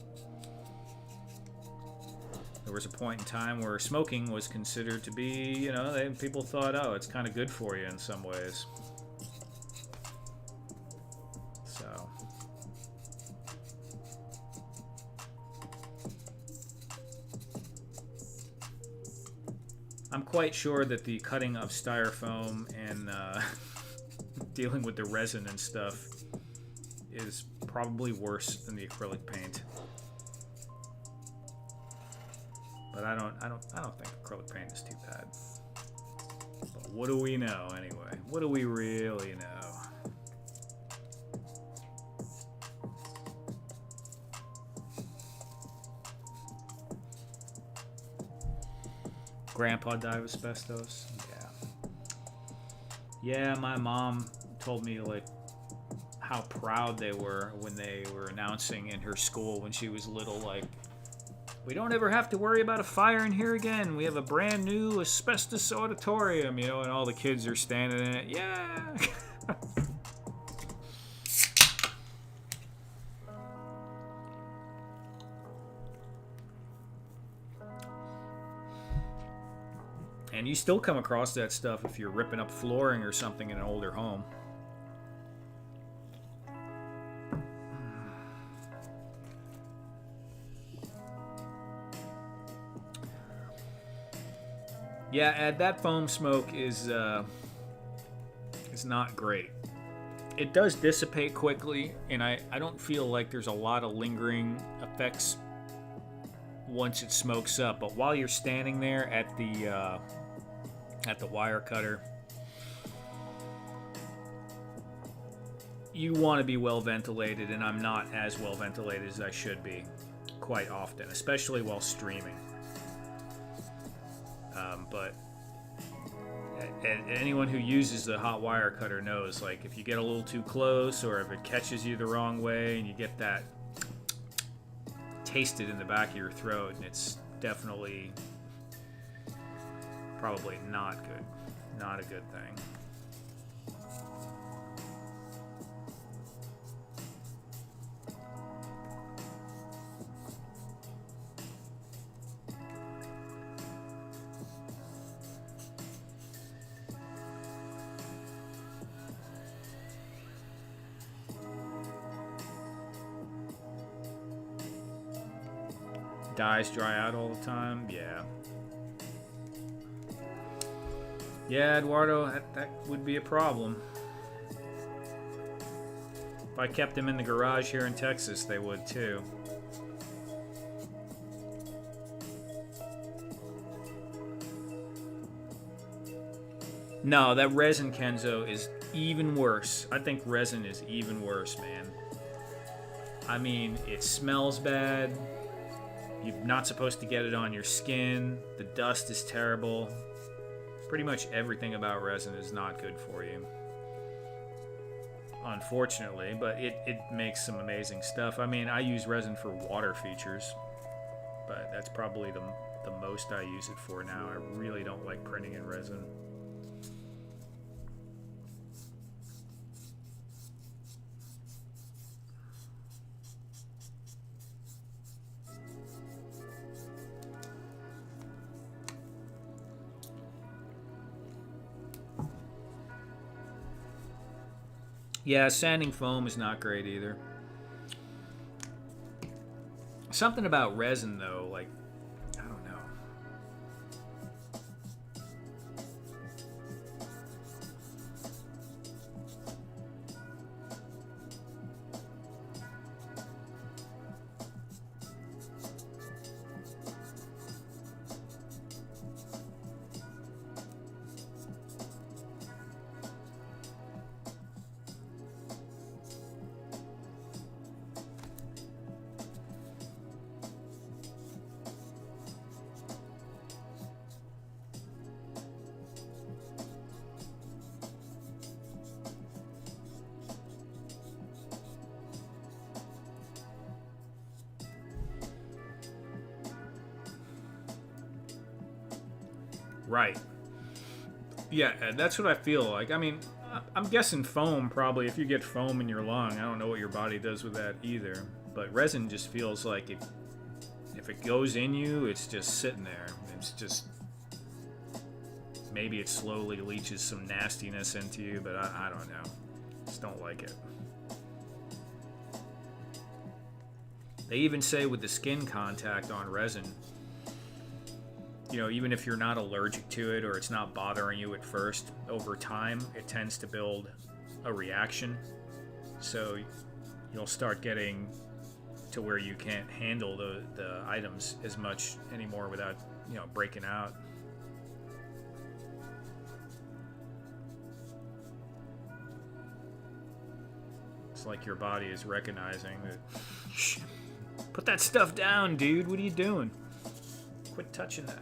A: There was a point in time where smoking was considered to be, you know, people thought, oh, it's kind of good for you in some ways. So. I'm quite sure that the cutting of styrofoam and dealing with the resin and stuff is probably worse than the acrylic paint. But I don't think acrylic paint is too bad. But what do we know anyway? What do we really know? Grandpa died of asbestos? Yeah, my mom told me like how proud they were when they were announcing in her school when she was little, like, we don't ever have to worry about a fire in here again. We have a brand new asbestos auditorium, you know, and all the kids are standing in it. Yeah. And you still come across that stuff if you're ripping up flooring or something in an older home. Yeah, Ed, that foam smoke is not great. It does dissipate quickly, and I don't feel like there's a lot of lingering effects once it smokes up. But while you're standing there at the wire cutter, you want to be well ventilated, and I'm not as well ventilated as I should be quite often, especially while streaming. But anyone who uses the hot wire cutter knows, like, if you get a little too close or if it catches you the wrong way and you get that tasted in the back of your throat, and it's definitely probably not good. Not a good thing. Dyes dry out all the time? Yeah. Yeah, Eduardo, that would be a problem. If I kept them in the garage here in Texas, they would too. No, that resin Kenzo is even worse. I think resin is even worse, man. I mean, it smells bad. You're not supposed to get it on your skin. The dust is terrible. pretty much everything about resin is not good for you, unfortunately, but it makes some amazing stuff. I mean, I use resin for water features, but that's probably the most I use it for now. I really don't like printing in resin. Yeah, sanding foam is not great either. Something about resin, though, like, I don't know. Right. Yeah, that's what I feel like. I mean, I'm guessing foam probably, if you get foam in your lung, I don't know what your body does with that either. But resin just feels like if it goes in you, it's just sitting there. It's just, maybe it slowly leaches some nastiness into you, but I don't know. Just don't like it. They even say with the skin contact on resin, you know, even if you're not allergic to it or it's not bothering you at first, over time it tends to build a reaction. So you'll start getting to where you can't handle the items as much anymore without, you know, breaking out. It's like your body is recognizing that, put that stuff down, dude. What are you doing? Quit touching that.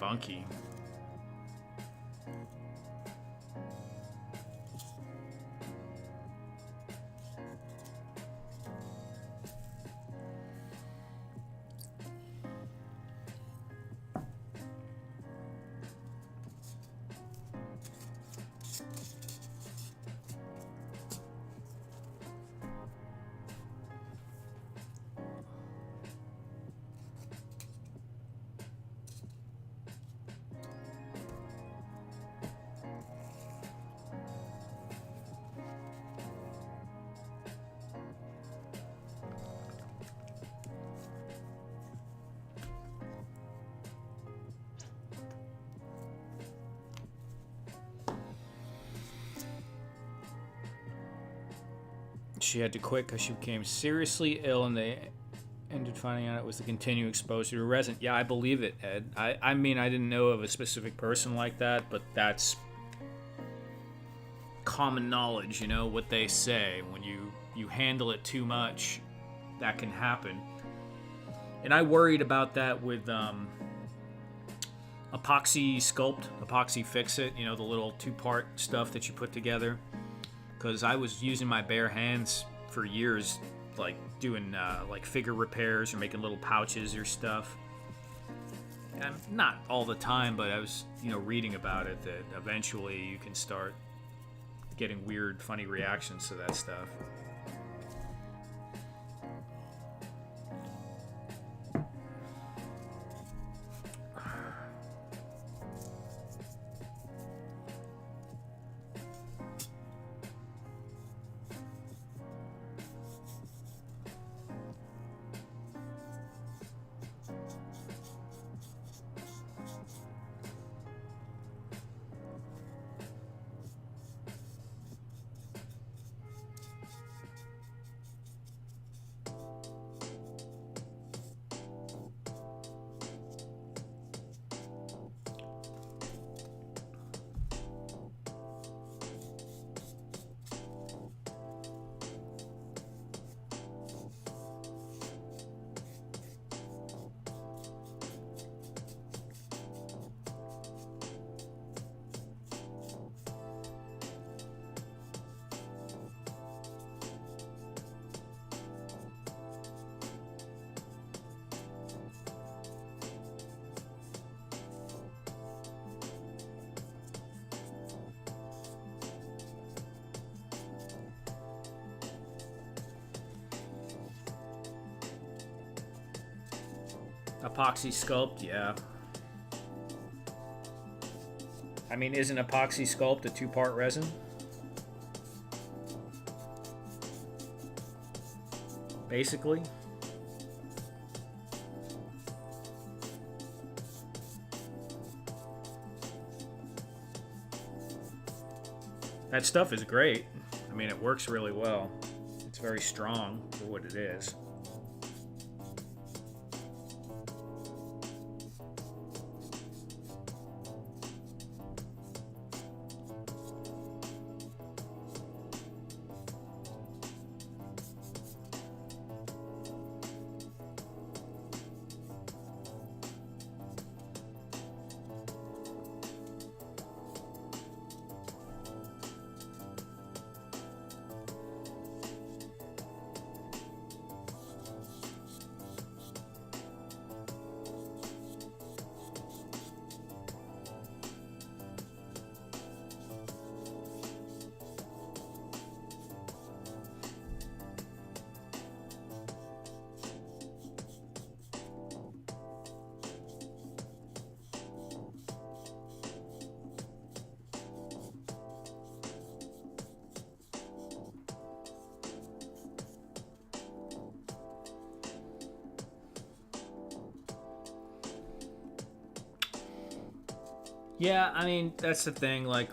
A: Funky. She had to quit because she became seriously ill, and they ended finding out it was the continued exposure to resin. Yeah, I believe it, Ed. I mean, I didn't know of a specific person like that, but that's common knowledge, you know, what they say. When you handle it too much, that can happen. And I worried about that with epoxy sculpt, epoxy fix it, you know, the little two-part stuff that you put together. Because I was using my bare hands for years, like doing like figure repairs or making little pouches or stuff. And not all the time, but I was, you know, reading about it that eventually you can start getting weird, funny reactions to that stuff. Epoxy sculpt, yeah. I mean, isn't epoxy sculpt a 2-part resin? Basically. That stuff is great. I mean, it works really well. It's very strong for what it is. Yeah, I mean, that's the thing, like,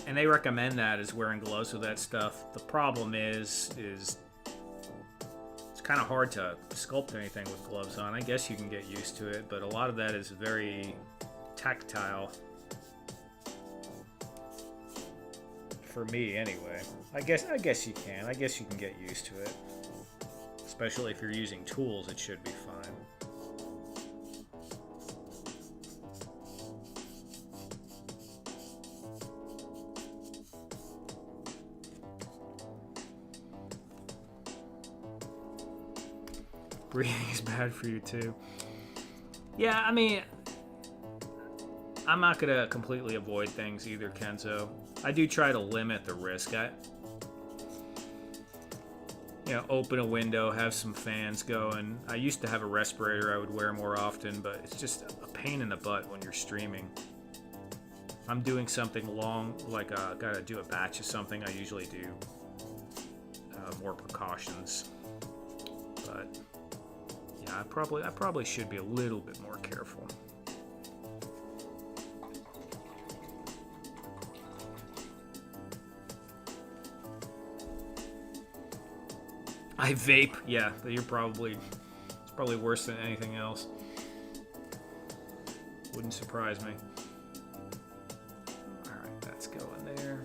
A: and they recommend that as wearing gloves with that stuff. The problem is it's kind of hard to sculpt anything with gloves on. I guess you can get used to it, but a lot of that is very tactile. For me, anyway. I guess you can. I guess you can get used to it. Especially if you're using tools, it should be fine. Breathing is bad for you too. Yeah, I mean, I'm not gonna completely avoid things either, Kenzo. I do try to limit the risk. Open a window, have some fans going. I used to have a respirator I would wear more often, but it's just a pain in the butt when you're streaming. I'm doing something long, like gotta do a batch of something. I usually do more precautions, but. I probably should be a little bit more careful. I vape. Yeah, it's probably worse than anything else. Wouldn't surprise me. All right, that's going there.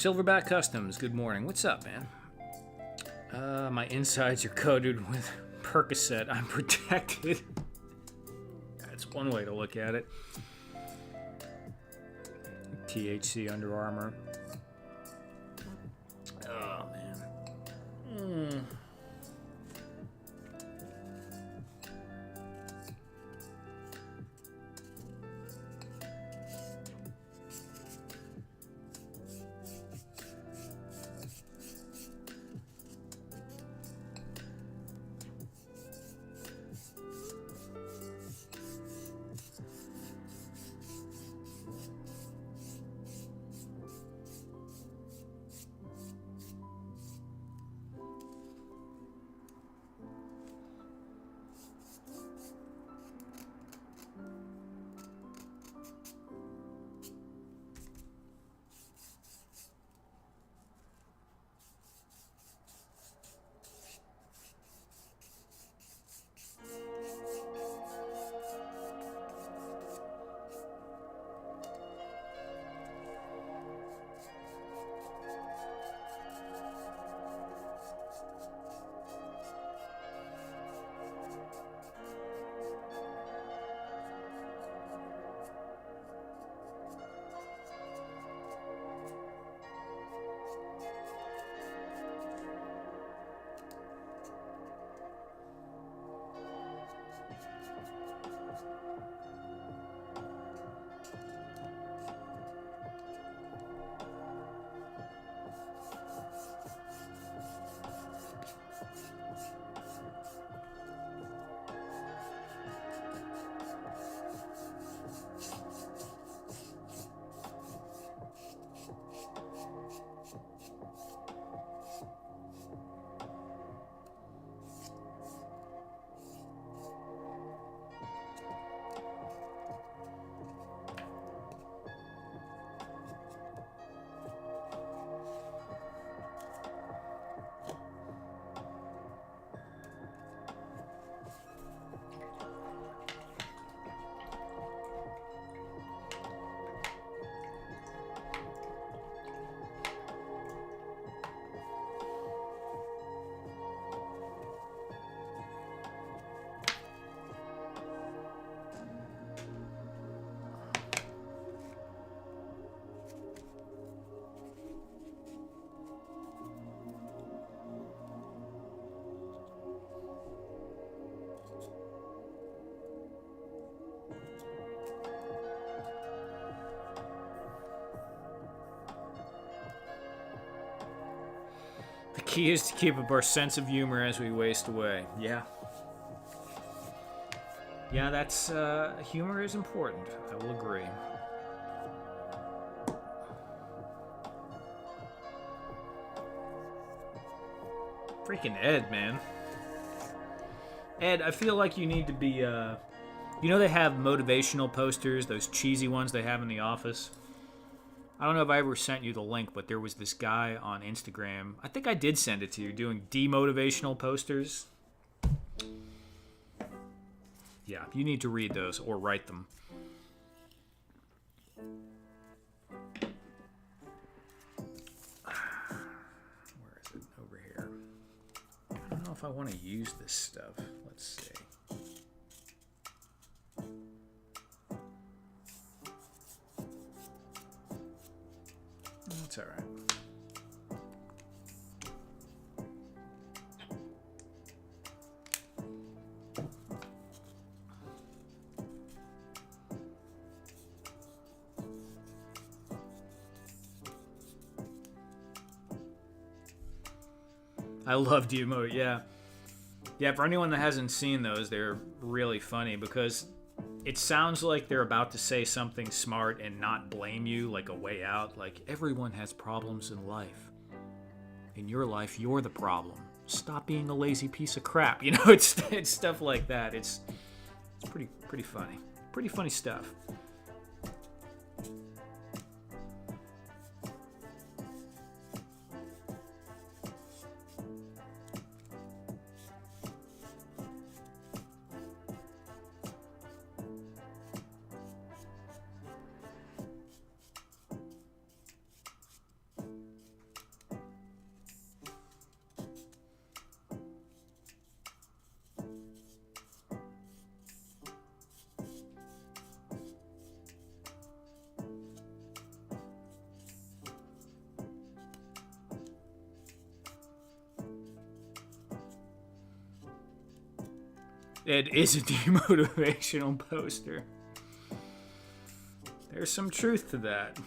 A: Silverback Customs, good morning. What's up, man? My insides are coated with Percocet. I'm protected. That's one way to look at it. THC Under Armour. Oh, man. The key is to keep up our sense of humor as we waste away. Yeah. Yeah, that's, humor is important. I will agree. Freaking Ed, man. Ed, I feel like you need to be, you know they have motivational posters, those cheesy ones they have in the office? I don't know if I ever sent you the link, but there was this guy on Instagram. I think I did send it to you, doing demotivational posters. Yeah, you need to read those or write them. Where is it? Over here. I don't know if I want to use this stuff. Let's see. That's all right. I love Demote, yeah. Yeah, for anyone that hasn't seen those, they're really funny because it sounds like they're about to say something smart and not blame you, like a way out. Like, everyone has problems in life. In your life, you're the problem. Stop being a lazy piece of crap. You know, it's stuff like that. It's pretty funny. Pretty funny stuff. It is a demotivational poster. There's some truth to that.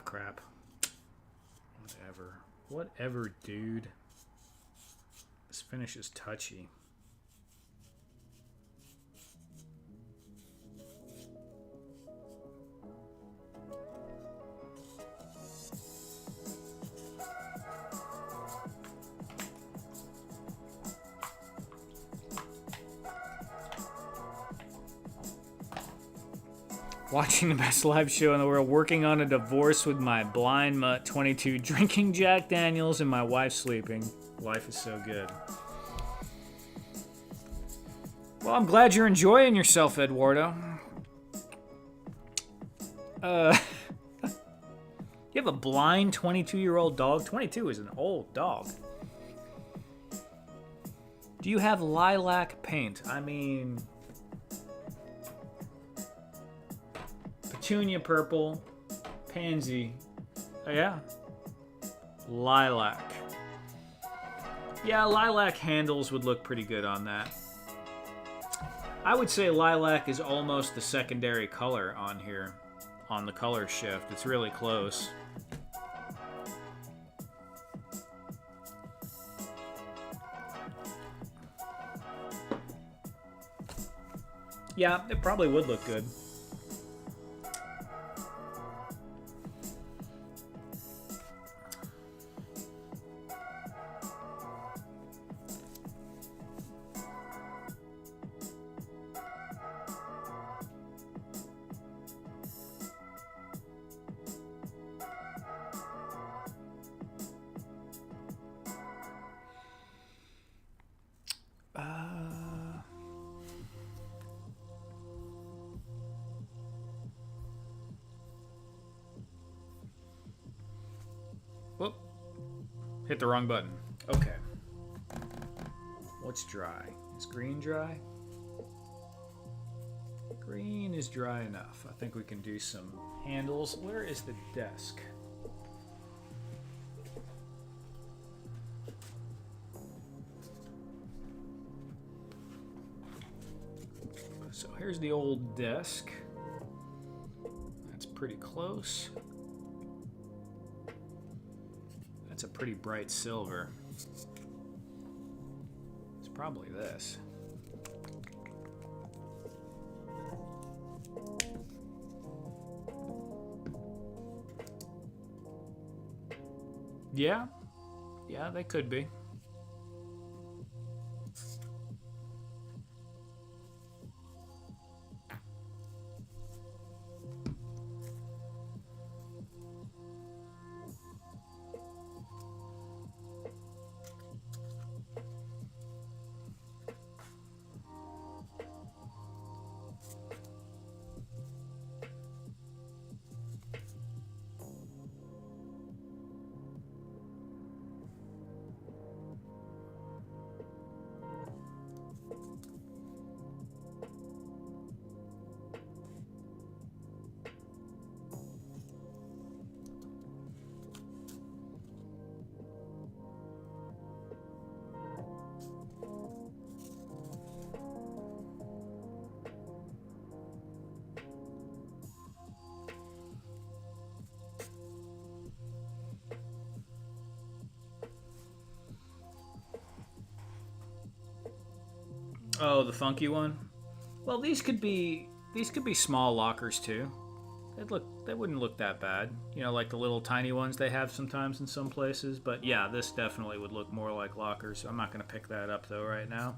A: Crap. Whatever, dude. This finish is touchy. Watching the best live show in the world, working on a divorce with my blind mutt 22, drinking Jack Daniels, and my wife sleeping. Life is so good. Well, I'm glad you're enjoying yourself, Eduardo. You have a blind 22-year-old dog? 22 is an old dog. Do you have lilac paint? I mean... Petunia purple, pansy, oh, yeah, lilac. Yeah, lilac handles would look pretty good on that. I would say lilac is almost the secondary color on here, on the color shift. It's really close. Yeah, it probably would look good. Whoop. Hit the wrong button. Okay. What's dry? Is green dry? Green is dry enough. I think we can do some handles. Where is the desk? So here's the old desk. That's pretty close. That's a pretty bright silver. It's probably this. Yeah. Yeah, they could be. Oh, the funky one. Well, these could be small lockers too. They wouldn't look that bad. You know, like the little tiny ones they have sometimes in some places. But yeah, this definitely would look more like lockers. I'm not going to pick that up though right now.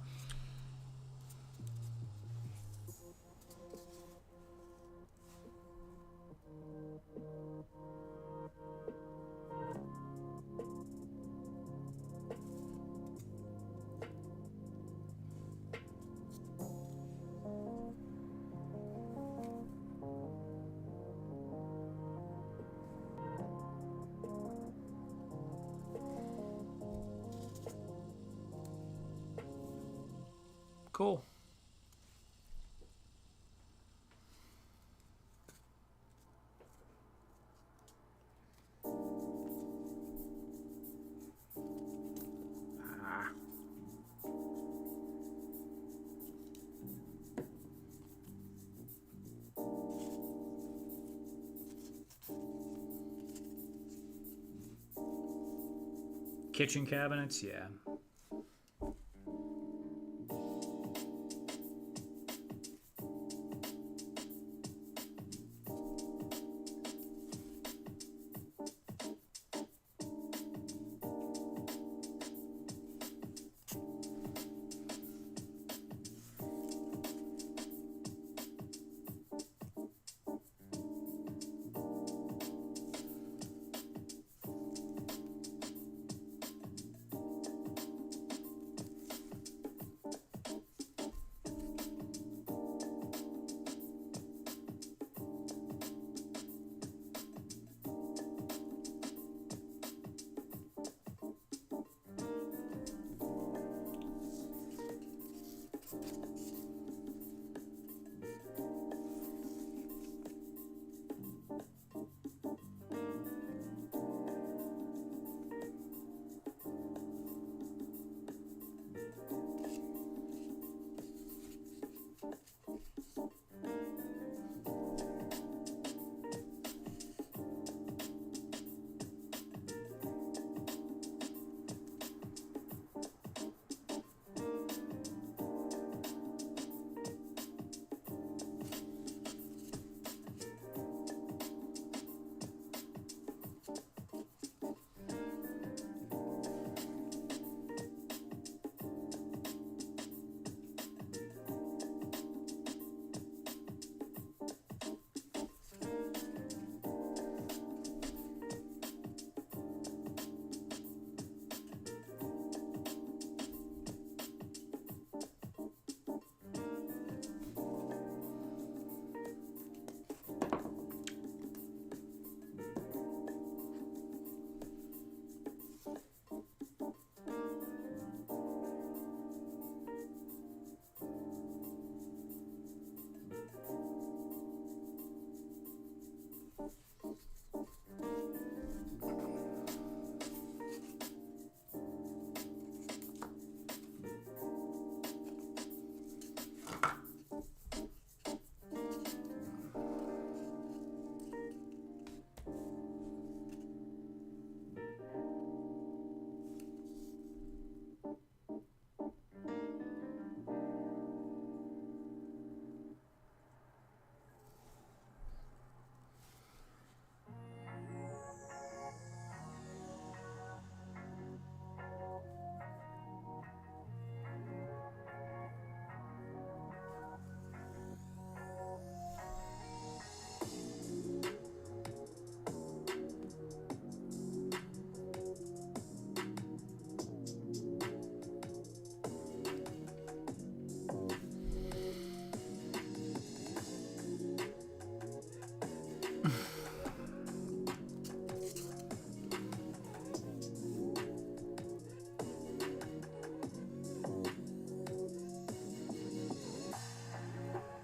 A: Cool. Ah. Kitchen cabinets, yeah.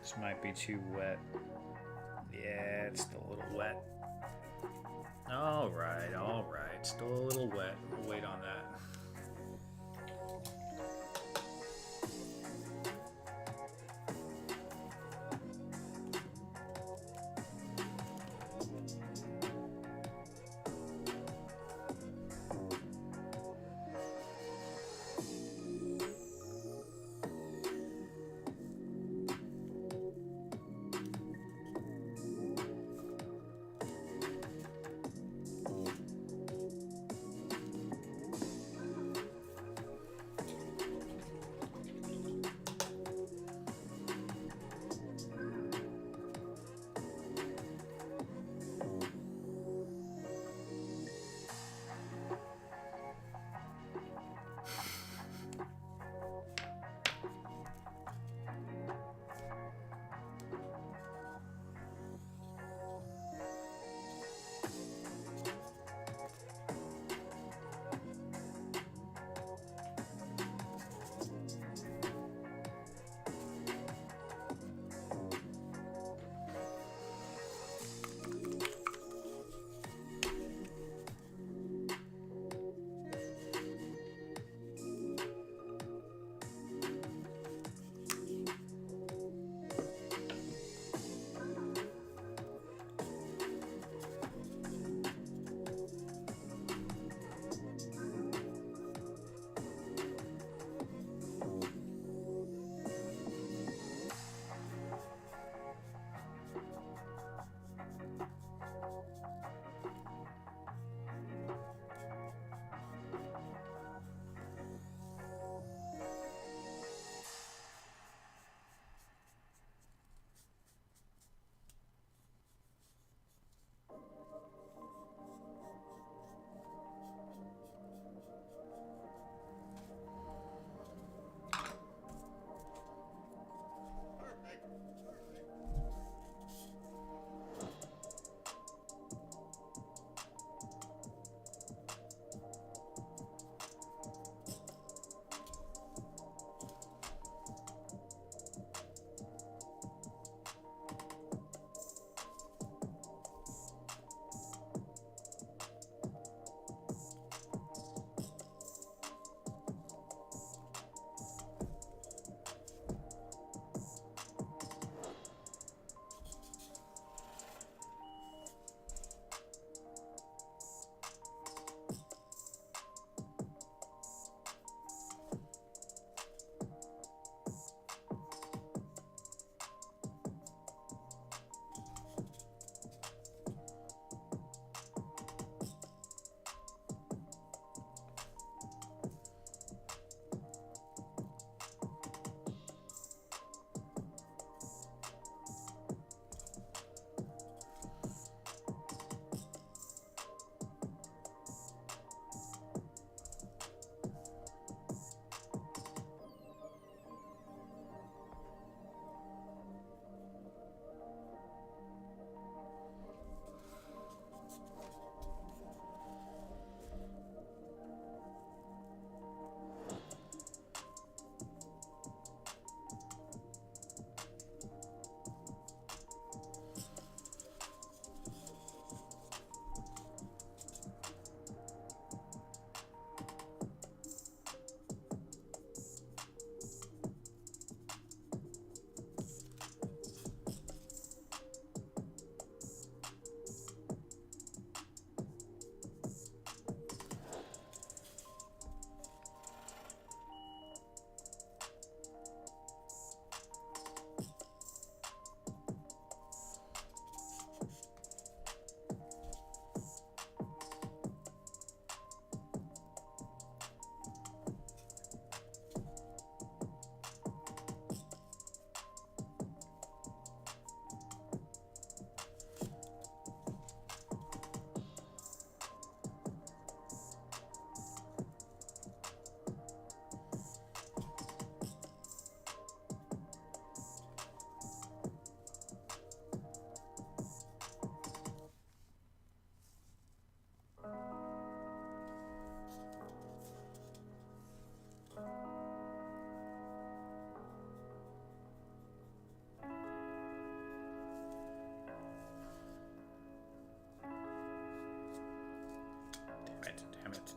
A: This might be too wet. Yeah, it's still a little wet. All right. Still a little wet. We'll wait on that.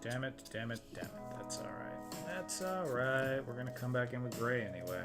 A: Damn it, damn it, damn it. That's alright. That's alright. We're gonna come back in with gray anyway.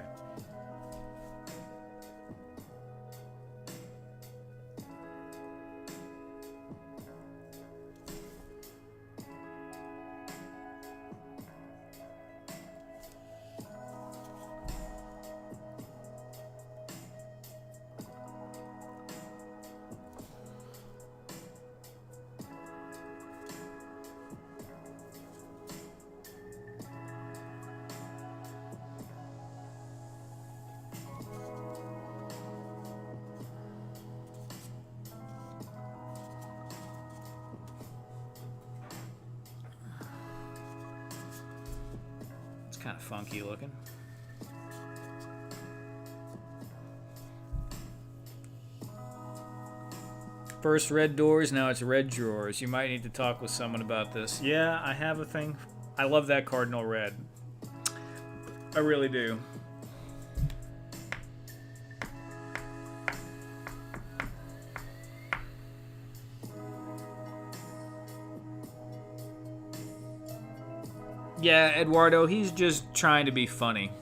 A: Kind of funky looking. First red doors, now it's red drawers. You might need to talk with someone about this. Yeah, I have a thing. I love that cardinal red. I really do. Yeah, Eduardo, he's just trying to be funny.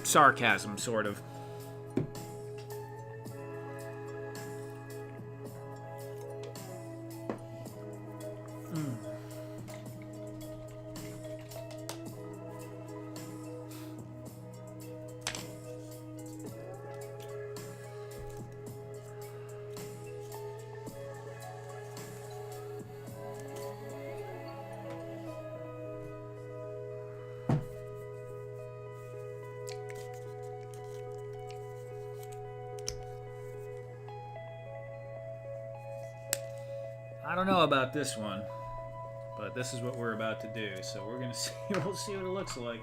A: Sarcasm, sort of. I don't know about this one, but this is what we're about to do. So we're gonna see. We'll see what it looks like.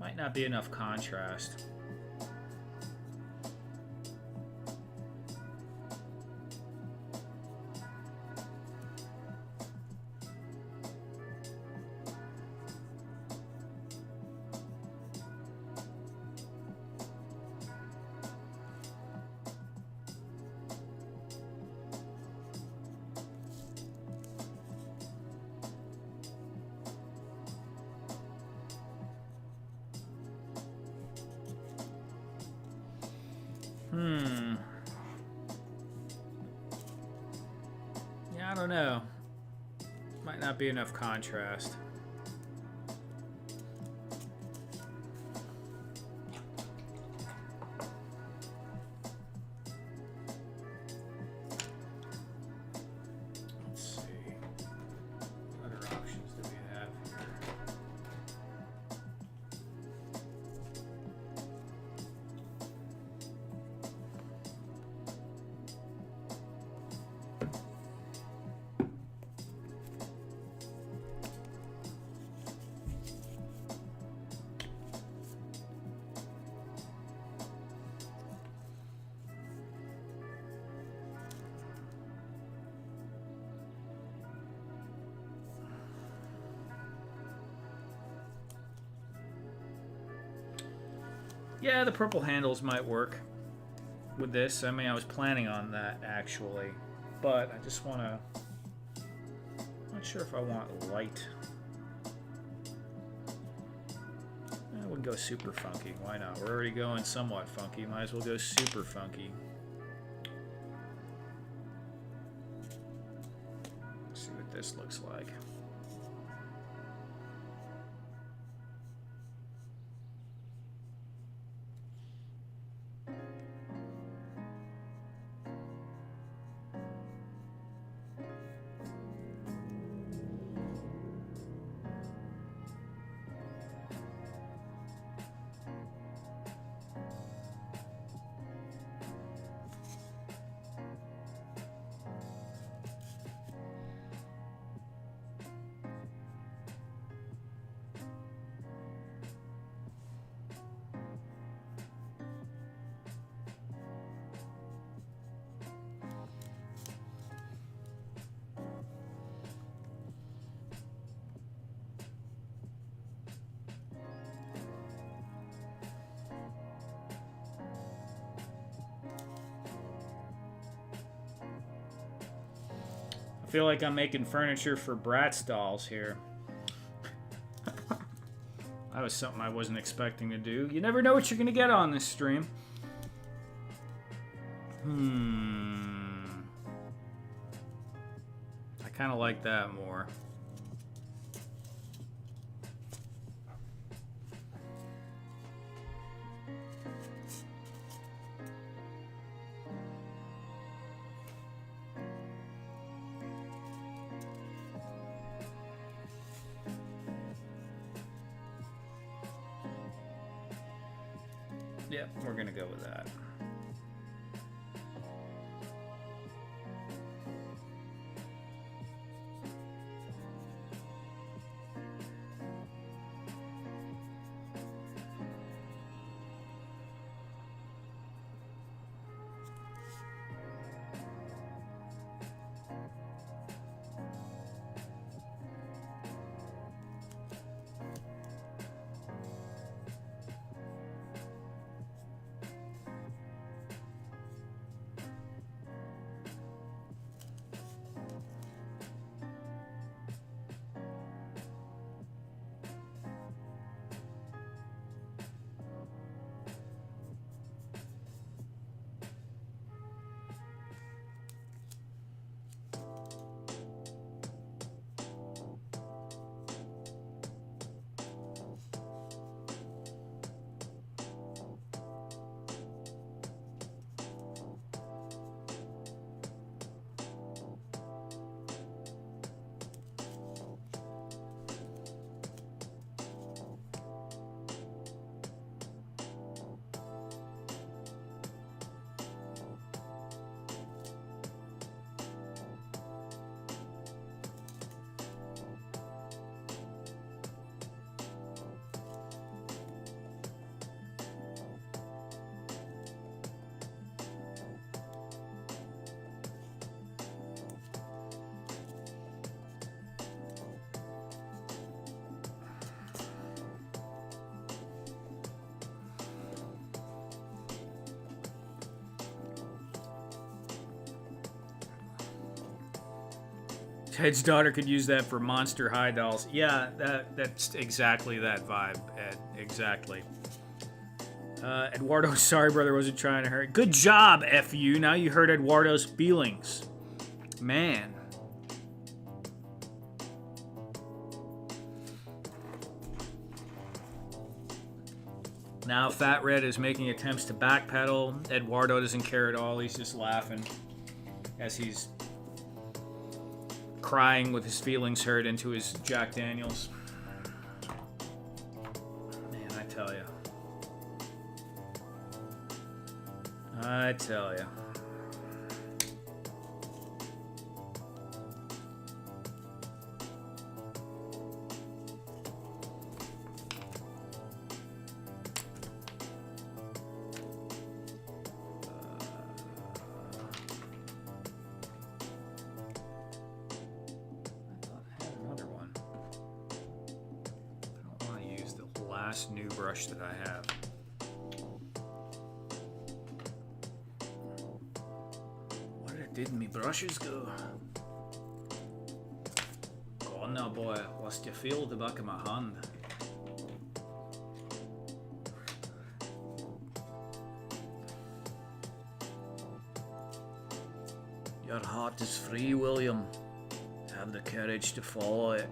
A: Might not be enough contrast. Yeah, I don't know. Might not be enough contrast. Let's see. What other options do we have here? Yeah, the purple handles might work with this. I mean, I was planning on that actually, but I just want to. Not sure if I want light. I would go super funky. Why not? We're already going somewhat funky. Might as well go super funky. Let's see what this looks like. feel like I'm making furniture for Bratz dolls here. That was something I wasn't expecting to do. You never know what you're going to get on this stream. I kind of like that more. Yep, we're gonna go with that. Ted's daughter could use that for Monster High dolls. Yeah, that's exactly that vibe, Ed. Exactly. Eduardo, sorry, brother, wasn't trying to hurt. Good job, F you. Now you hurt Eduardo's feelings. Man. Now Fat Red is making attempts to backpedal. Eduardo doesn't care at all. He's just laughing as he's crying with his feelings hurt into his Jack Daniels. Man, I tell you. I tell you. New brush that I have. Where did me brushes go? Go on now, boy. Lost you feel the back of my hand. Your heart is free, William. Have the courage to follow it.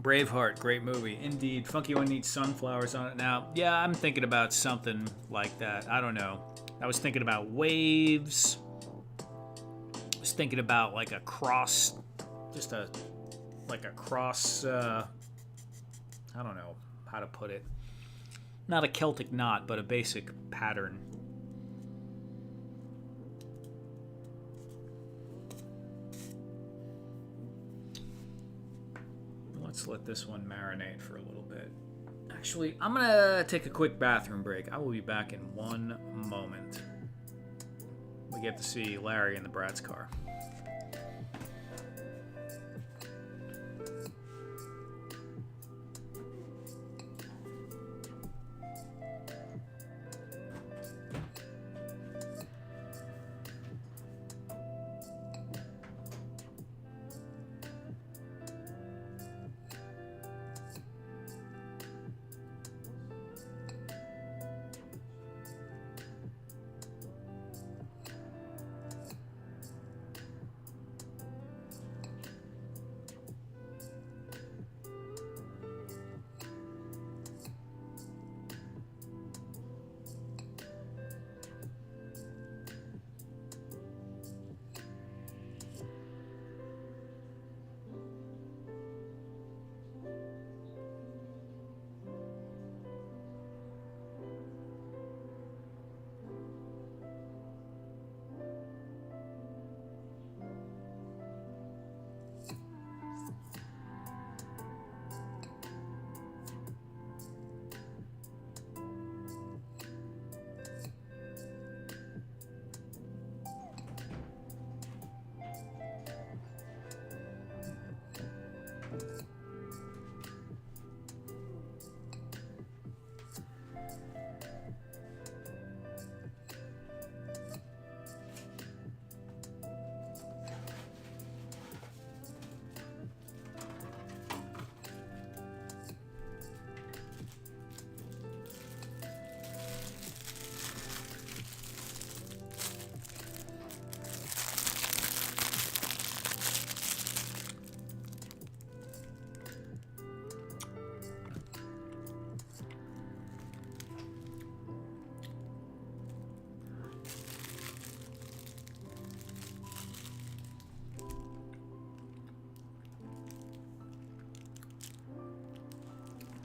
A: Braveheart, great movie. Indeed. Funky One needs sunflowers on it now. Yeah, I'm thinking about something like that. I don't know. I was thinking about waves. I was thinking about like a cross, just a, like a cross, I don't know how to put it. Not a Celtic knot, but a basic pattern. Let's let this one marinate for a little bit. Actually, I'm gonna take a quick bathroom break. I will be back in 1 moment. We get to see Larry in the Bratz car.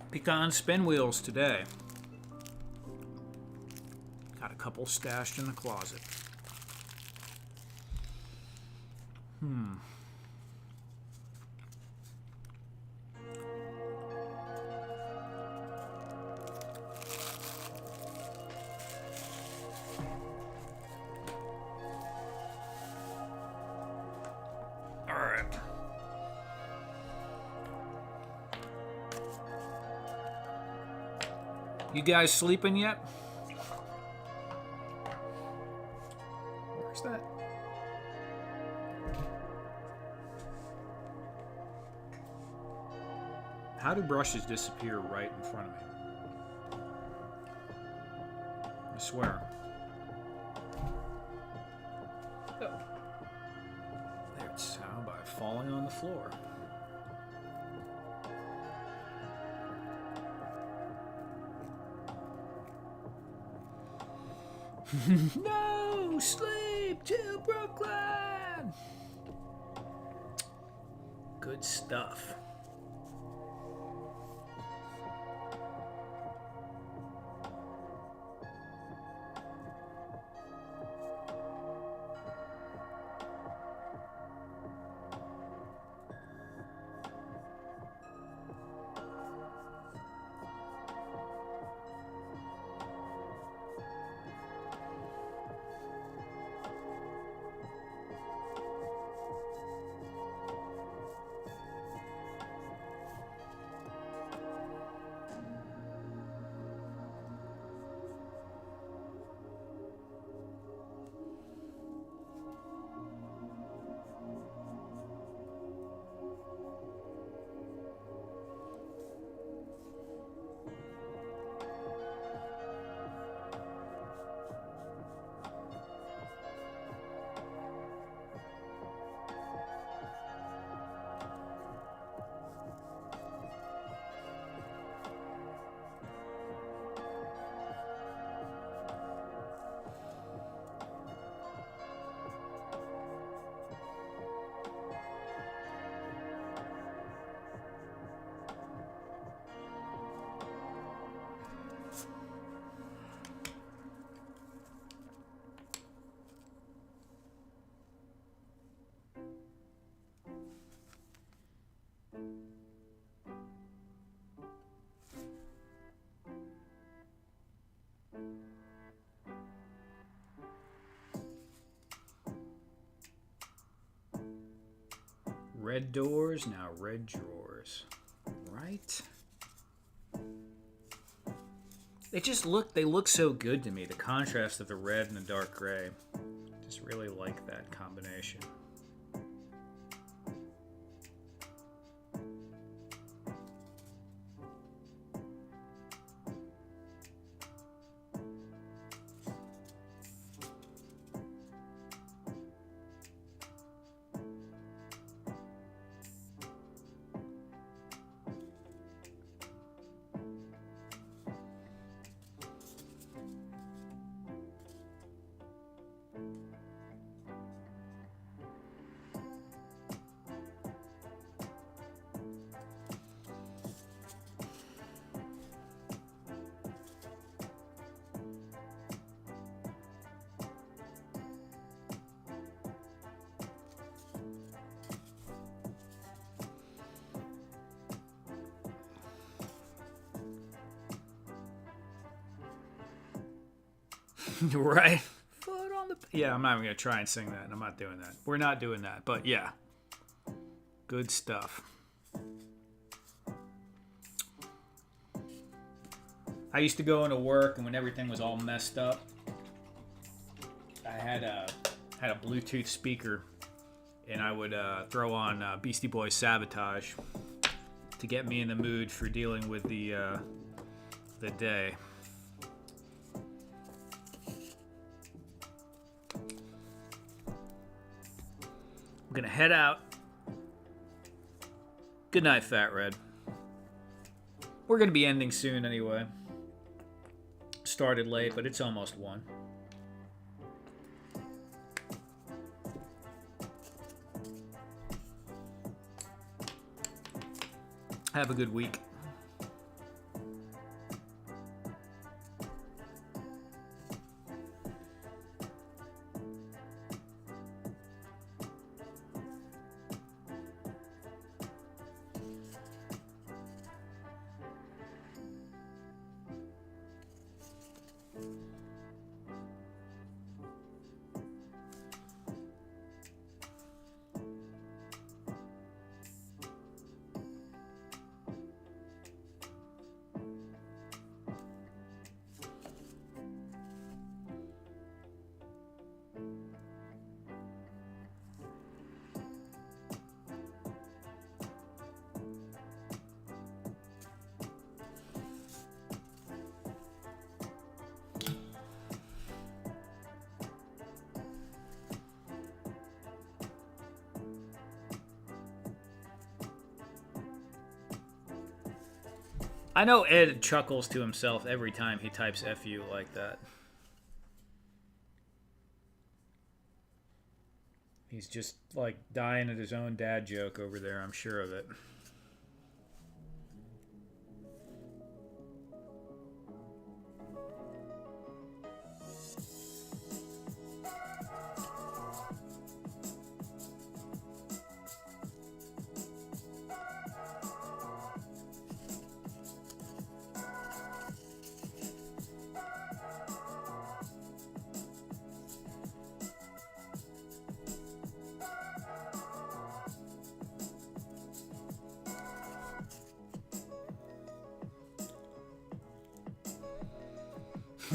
A: Pecan spin wheels today. Got a couple stashed in the closet. All right. You guys sleeping yet? Where's that? How do brushes disappear right in front of me? I swear. Oh. There it's how by falling on the floor. No sleep to Brooklyn. Good stuff. Red doors, now red drawers. Right? They look so good to me. The contrast of the red and the dark gray. Just really like that combination. Right? Foot on the... Yeah, I'm not even going to try and sing that. I'm not doing that. We're not doing that. But yeah. Good stuff. I used to go into work, and when everything was all messed up, I had a Bluetooth speaker, and I would throw on Beastie Boys Sabotage to get me in the mood for dealing with the day. I'm gonna head out. Good night, Fat Red. We're gonna be ending soon anyway. Started late, but it's almost 1. Have a good week. I know Ed chuckles to himself every time he types FU like that. He's just like dying at his own dad joke over there, I'm sure of it.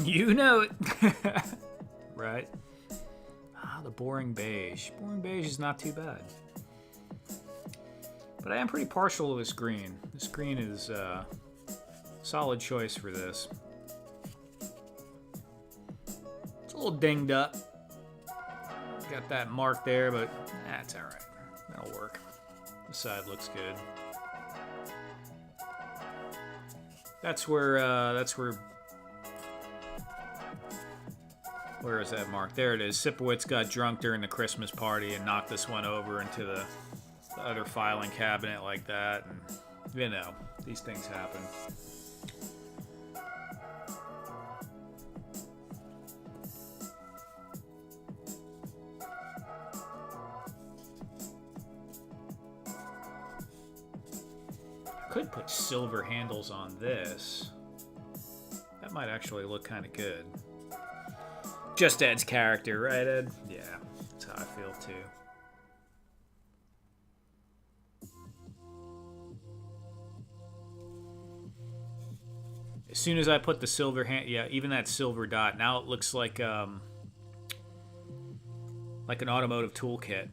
A: You know it. Right? Ah, the boring beige. Boring beige is not too bad. But I am pretty partial to this green. This green is a solid choice for this. It's a little dinged up. Got that mark there, but that's alright. That'll work. The side looks good. That's where where is that mark? There it is. Sipowicz got drunk during the Christmas party and knocked this one over into the other filing cabinet like that. And, you know, these things happen. I could put silver handles on this. That might actually look kind of good. Just Ed's character, right, Ed? Yeah, that's how I feel too. As soon as I put the silver hand, yeah, even that silver dot, now it looks like an automotive toolkit,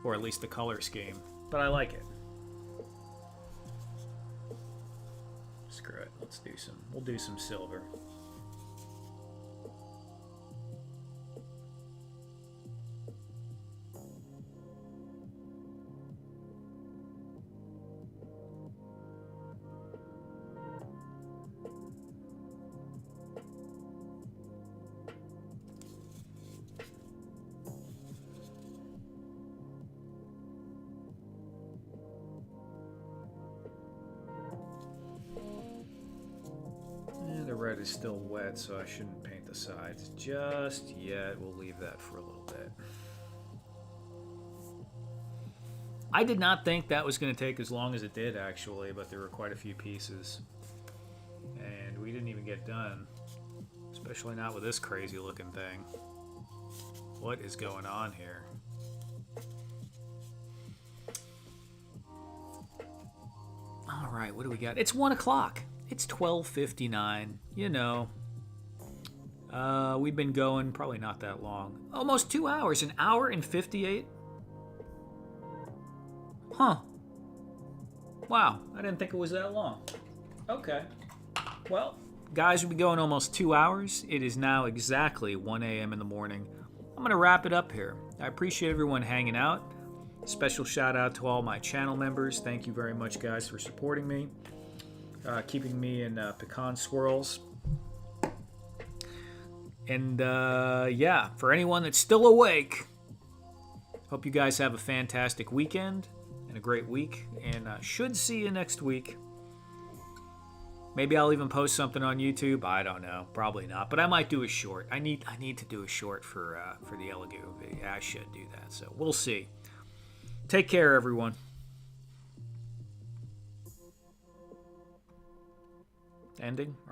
A: or at least the color scheme. But I like it. Screw it. We'll do some silver. The red is still wet, so I shouldn't paint the sides just yet. We'll leave that for a little bit. I did not think that was going to take as long as it did, actually, but there were quite a few pieces. And we didn't even get done, especially not with this crazy looking thing. What is going on here? All right, what do we got? It's 1 o'clock. It's 12:59. You know, we've been going probably not that long. Almost 2 hours. An hour and 58. Huh. Wow, I didn't think it was that long. Okay. Well, guys, we've been going almost 2 hours. It is now exactly 1 a.m. in the morning. I'm going to wrap it up here. I appreciate everyone hanging out. Special shout out to all my channel members. Thank you very much, guys, for supporting me. Keeping me in pecan swirls. And yeah, for anyone that's still awake, hope you guys have a fantastic weekend and a great week. And should see you next week. Maybe I'll even post something on YouTube. I don't know. Probably not. But I might do a short. I need to do a short for the Helladope video. I should do that. So we'll see. Take care, everyone. Ending? Or